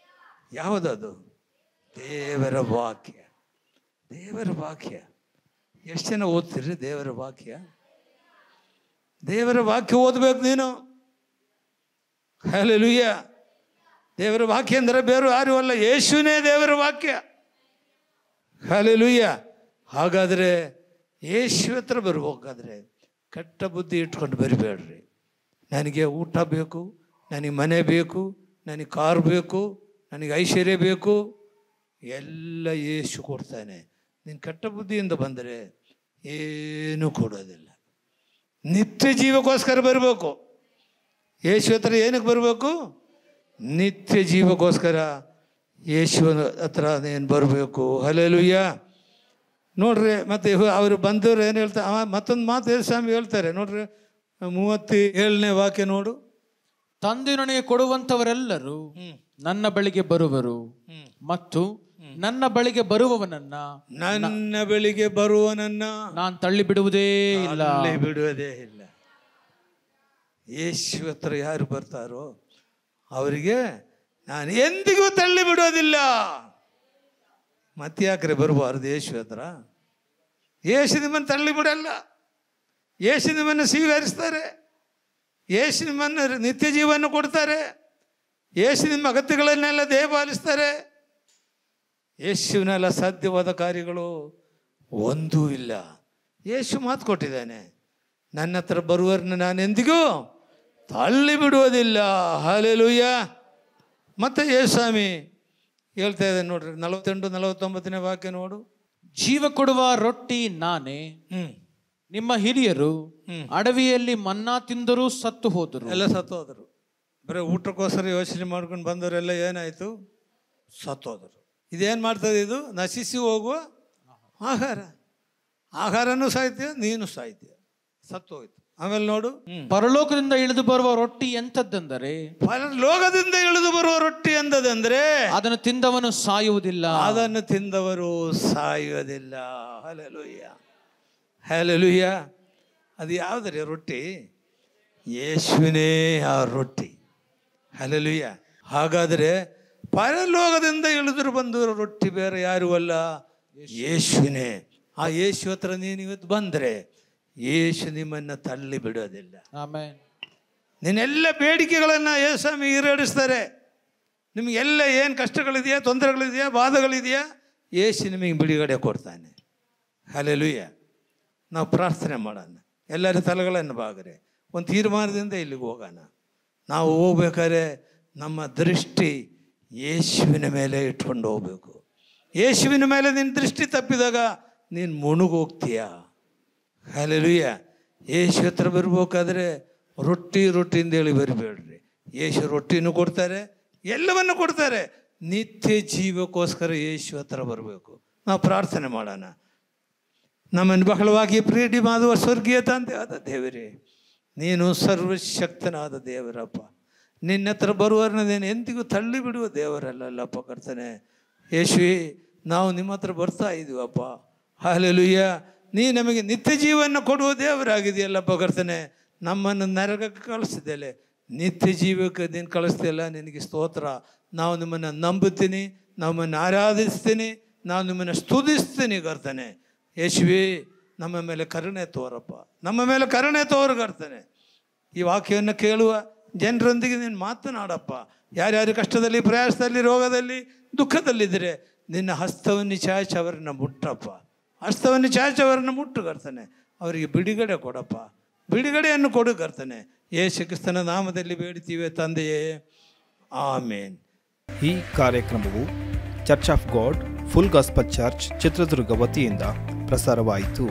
ಯಾವುದದು? ದೇವರ ವಾಕ್ಯ. ದೇವರ ವಾಕ್ಯ. ಎಷ್ಟು ಜನ ಓದ್ತೀರಿ ದೇವರ ವಾಕ್ಯ? ದೇವರ ವಾಕ್ಯ ಓದಬೇಕು ನೀನು. ಹಲ್ಲೆಲೂಯ. ದೇವರ ವಾಕ್ಯ ಅಂದರೆ ಬೇರೆ ಯಾರು ಅಲ್ಲ, ಯೇಸುನೇ ದೇವರ ವಾಕ್ಯ. ಹಲ್ಲೆಲೂಯ. ಹಾಗಾದರೆ ಯೇಸು ಹತ್ರ ಬರ್ಬೇಕಾದ್ರೆ ಕೆಟ್ಟ ಬುದ್ಧಿ ಇಟ್ಕೊಂಡು ಬರಿಬೇಡ್ರಿ. ನನಗೆ ಊಟ ಬೇಕು, ನನಗೆ ಮನೆ ಬೇಕು, ನನಗೆ ಕಾರ್ ಬೇಕು, ನನಗೆ ಐಶ್ವರ್ಯ ಬೇಕು, ಎಲ್ಲ ಯೇಸು ಕೊಡ್ತಾನೆ. ನೀನು ಕೆಟ್ಟ ಬುದ್ಧಿಯಿಂದ ಬಂದರೆ ಏನೂ ಕೊಡೋದಿಲ್ಲ. ನಿತ್ಯ ಜೀವಕ್ಕೋಸ್ಕರ ಬರಬೇಕು. ಯೇಸು ಹತ್ರ ಏನಕ್ಕೆ ಬರಬೇಕು? ನಿತ್ಯ ಜೀವಕ್ಕೋಸ್ಕರ ಯೇಸುವಿನ ಹತ್ರ ಏನು ಬರಬೇಕು. ಹಲ್ಲೆಲೂಯ. ನೋಡ್ರಿ, ಮತ್ತೆ ಅವರು ಬಂದವರು ಏನು ಹೇಳ್ತಾರೆ, ಮತ್ತೊಂದು ಮಾತು ಯೇಸುಸ್ವಾಮಿ ಹೇಳ್ತಾರೆ ನೋಡ್ರಿ, 37ನೇ ವಾಕ್ಯ ನೋಡು. ತಂದೆ ನನಗೆ ಕೊಡುವಂಥವರೆಲ್ಲರೂ ನನ್ನ ಬಳಿಗೆ ಬರುವರು, ಮತ್ತು ನನ್ನ ಬಳಿಗೆ ಬರುವವನನ್ನ, ನನ್ನ ಬಳಿಗೆ ಬರುವನನ್ನ ನಾನು ತಳ್ಳಿ ಬಿಡುವುದೇ ಇಲ್ಲ. ಬಿಡುವುದೇ ಇಲ್ಲ. ಯೇಸು ಹತ್ರ ಯಾರು ಬರ್ತಾರೋ ಅವರಿಗೆ ನಾನು ಎಂದಿಗೂ ತಳ್ಳಿ ಬಿಡೋದಿಲ್ಲ. ಮತ್ತೆ ಯಾಕ್ರೆ ಬರಬಾರ್ದು ಯೇಸು ಹತ್ರ? ಯೇಸು ನಿಮ್ಮನ್ನು ತಳ್ಳಿ ಬಿಡಲ್ಲ. ಯೇಸು ನಿಮ್ಮನ್ನು ಸ್ವೀಕರಿಸ್ತಾರೆ. ಯೇಸು ನಿಮ್ಮನ್ನು ನಿತ್ಯ ಜೀವನ ಕೊಡ್ತಾರೆ. ಯೇಸು ನಿಮ್ಮ ಅಗತ್ಯಗಳನ್ನೆಲ್ಲ ದೇವಾಲಿಸ್ತಾರೆ. ಯೇಸುವಿನೆಲ್ಲ ಸಾಧ್ಯವಾದ ಕಾರ್ಯಗಳು ಒಂದೂ ಇಲ್ಲ. ಯೇಸು ಮಾತು ಕೊಟ್ಟಿದ್ದಾನೆ, ನನ್ನ ಹತ್ರ ಬರುವವರನ್ನ ನಾನು ಎಂದಿಗೂ ತಳ್ಳಿ ಬಿಡುವುದಿಲ್ಲ. ಹಲ್ಲೆಲೂಯ. ಮತ್ತೆ ಯೇಸುಸ್ವಾಮಿ ಹೇಳ್ತಾ ಇದ್ದಾನೆ ನೋಡ್ರಿ, 48-49ನೇ ವಾಕ್ಯ ನೋಡು. ಜೀವ ಕೊಡುವ ರೊಟ್ಟಿ ನಾನೇ. ನಿಮ್ಮ ಹಿರಿಯರು ಅಡವಿಯಲ್ಲಿ ಮನ್ನಾ ತಿಂದರೂ ಸತ್ತು ಹೋದರು. ಎಲ್ಲ ಸತ್ತು ಹೋದರು. ಬರೀ ಊಟಕ್ಕೋಸ್ಕರ ಯೋಚನೆ ಮಾಡ್ಕೊಂಡು ಬಂದವರೆಲ್ಲ ಏನಾಯಿತು? ಸತ್ತೋದರು. ಇದೇನು ಮಾಡ್ತದೆ? ಇದು ನಶಿಸಿ ಹೋಗುವ ಆಹಾರ. ಆಹಾರನೂ ಸಾಯ್ತೀಯ, ನೀನು ಸಾಯ್ತೀಯ, ಸತ್ತು ಹೋಯ್ತು. ಆಮೇಲೆ ನೋಡು, ಪರಲೋಕದಿಂದ ಇಳಿದು ಬರುವ ರೊಟ್ಟಿ ಎಂಥದ್ದೆಂದರೆ, ಪರಲೋಕದಿಂದ ಇಳಿದು ಬರುವ ರೊಟ್ಟಿ ಎಂದದಂದ್ರೆ ಅದನ್ನು ತಿಂದವನು ಸಾಯುವುದಿಲ್ಲ, ಅದನ್ನು ತಿಂದವರು ಸಾಯುವುದಿಲ್ಲ. ಹಲ್ಲೆಲೂಯ. ಹಲ್ಲೆಲೂಯ. ಅದು ಯಾವುದ್ರಿ ರೊಟ್ಟಿ? ಯೇಸುವಿನೇ ಆ ರೊಟ್ಟಿ. ಹಲ್ಲೆಲೂಯ. ಹಾಗಾದರೆ ಪರಲೋಕದಿಂದ ಇಳಿದ್ರು ಬಂದು ರೊಟ್ಟಿ ಬೇರೆ ಯಾರೂ ಅಲ್ಲ, ಯೇಸುವಿನೇ. ಆ ಯೇಸು ಹತ್ರ ನೀನು ಇವತ್ತು ಬಂದರೆ ಯೇಸು ನಿಮ್ಮನ್ನು ತಳ್ಳಿ ಬಿಡೋದಿಲ್ಲ. ಆಮೆನ್. ನಿನ್ನೆಲ್ಲ ಬೇಡಿಕೆಗಳನ್ನು ಯೇಸುಸ್ವಾಮಿ ಈಡೇರಿಸ್ತಾರೆ. ನಿಮಗೆಲ್ಲ ಏನು ಕಷ್ಟಗಳಿದೆಯಾ, ತೊಂದರೆಗಳಿದೆಯಾ, ಬಾಧೆಗಳಿದೆಯಾ, ಯೇಸು ನಿಮಗೆ ಬಿಡುಗಡೆ ಕೊಡ್ತಾನೆ. ಹಲ್ಲೆಲೂಯ. ನಾವು ಪ್ರಾರ್ಥನೆ ಮಾಡೋಣ. ಎಲ್ಲರ ತಲೆಗಳನ್ನು ಬಾಗ್ರೆ ಒಂದು ತೀರ್ಮಾನದಿಂದ ಇಲ್ಲಿಗೆ ಹೋಗೋಣ. ನಾವು ಹೋಗ್ಬೇಕಾದ್ರೆ ನಮ್ಮ ದೃಷ್ಟಿ ಯೇಸುವಿನ ಮೇಲೆ ಇಟ್ಕೊಂಡು ಹೋಗ್ಬೇಕು. ಯೇಸುವಿನ ಮೇಲೆ ನಿನ್ನ ದೃಷ್ಟಿ ತಪ್ಪಿದಾಗ ನೀನು ಮುಣುಗೋಗ್ತೀಯ. ಹಲ್ಲೆಲೂಯ. ಯೇಸು ಹತ್ರ ಬರ್ಬೇಕಾದ್ರೆ ರೊಟ್ಟಿಯಿಂದ ಹೇಳಿ ಬರಬೇಡ್ರಿ. ಯೇಸು ರೊಟ್ಟಿನೂ ಕೊಡ್ತಾರೆ, ಎಲ್ಲವನ್ನು ಕೊಡ್ತಾರೆ. ನಿತ್ಯ ಜೀವಕ್ಕೋಸ್ಕರ ಯೇಸು ಹತ್ರ ಬರಬೇಕು. ನಾವು ಪ್ರಾರ್ಥನೆ ಮಾಡೋಣ. ನಮ್ಮನ್ನು ಬಹಳವಾಗಿ ಪ್ರೀತಿ ಮಾಡುವ ಸ್ವರ್ಗೀಯ ತಂದೆಯಾದ ದೇವರೇ, ನೀನು ಸರ್ವಶಕ್ತನಾದ ದೇವರಪ್ಪ. ನಿನ್ನ ಹತ್ರ ಬರುವವರನ್ನ ನೀನು ಎಂದಿಗೂ ತಳ್ಳಿ ಬಿಡುವ ದೇವರಲ್ಲಪ್ಪ ಕರ್ತನೆ. ಯೇಸುವೆ, ನಾವು ನಿಮ್ಮ ಹತ್ರ ಬರ್ತಾ ಇದ್ದೀವಪ್ಪ. ಹಲ್ಲೆಲೂಯ. ನೀ ನಮಗೆ ನಿತ್ಯ ಜೀವನ ಕೊಡುವ ದೇವರಾಗಿದೆಯಲ್ಲಪ್ಪ ಕರ್ತನೆ. ನಮ್ಮನ್ನು ನರಕಕ್ಕೆ ಕಳಿಸಿದ್ದೇಲೆ, ನಿತ್ಯ ಜೀವಕ್ಕೆ ನೀನು ಕಳಿಸ್ತಿಲ್ಲ, ನಿನಗೆ ಸ್ತೋತ್ರ. ನಾವು ನಿಮ್ಮನ್ನು ನಂಬುತ್ತೀನಿ, ನಮ್ಮನ್ನು ಆರಾಧಿಸ್ತೀನಿ, ನಾವು ನಿಮ್ಮನ್ನು ಸ್ತುತಿಸ್ತೀನಿ ಕರ್ತನೆ. ಯೇಸುವೇ, ನಮ್ಮ ಮೇಲೆ ಕರುಣೆ ತೋರಪ್ಪ, ನಮ್ಮ ಮೇಲೆ ಕರುಣೆ ತೋರು ಕರ್ತನೆ. ಈ ವಾಕ್ಯವನ್ನು ಕೇಳುವ ಜನರೊಂದಿಗೆ ನೀನು ಮಾತನಾಡಪ್ಪ. ಯಾರ್ಯಾರು ಕಷ್ಟದಲ್ಲಿ, ಪ್ರಯಾಸದಲ್ಲಿ, ರೋಗದಲ್ಲಿ, ದುಃಖದಲ್ಲಿದ್ದರೆ ನಿನ್ನ ಹಸ್ತವನ್ನು ಚಾಚಿ ಅವರನ್ನು ಮುಟ್ಟಪ್ಪ. ಹಸ್ತವನ್ನು ಚಾಚಿ ಅವರನ್ನು ಮುಟ್ಟು ಕರ್ತನೆ. ಅವರಿಗೆ ಬಿಡುಗಡೆ ಕೊಡಪ್ಪ, ಬಿಡುಗಡೆಯನ್ನು ಕೊಡು ಕರ್ತನೆ. ಯೇಸು ಕ್ರಿಸ್ತನ ನಾಮದಲ್ಲಿ ಬೇಡ್ತೀವಿ ತಂದೆಯೇ, ಆಮೇನ್. ಈ ಕಾರ್ಯಕ್ರಮವು church of god full gospel church Chitradurga ವತಿಯಿಂದ ಪ್ರಸಾರವಾಯಿತು.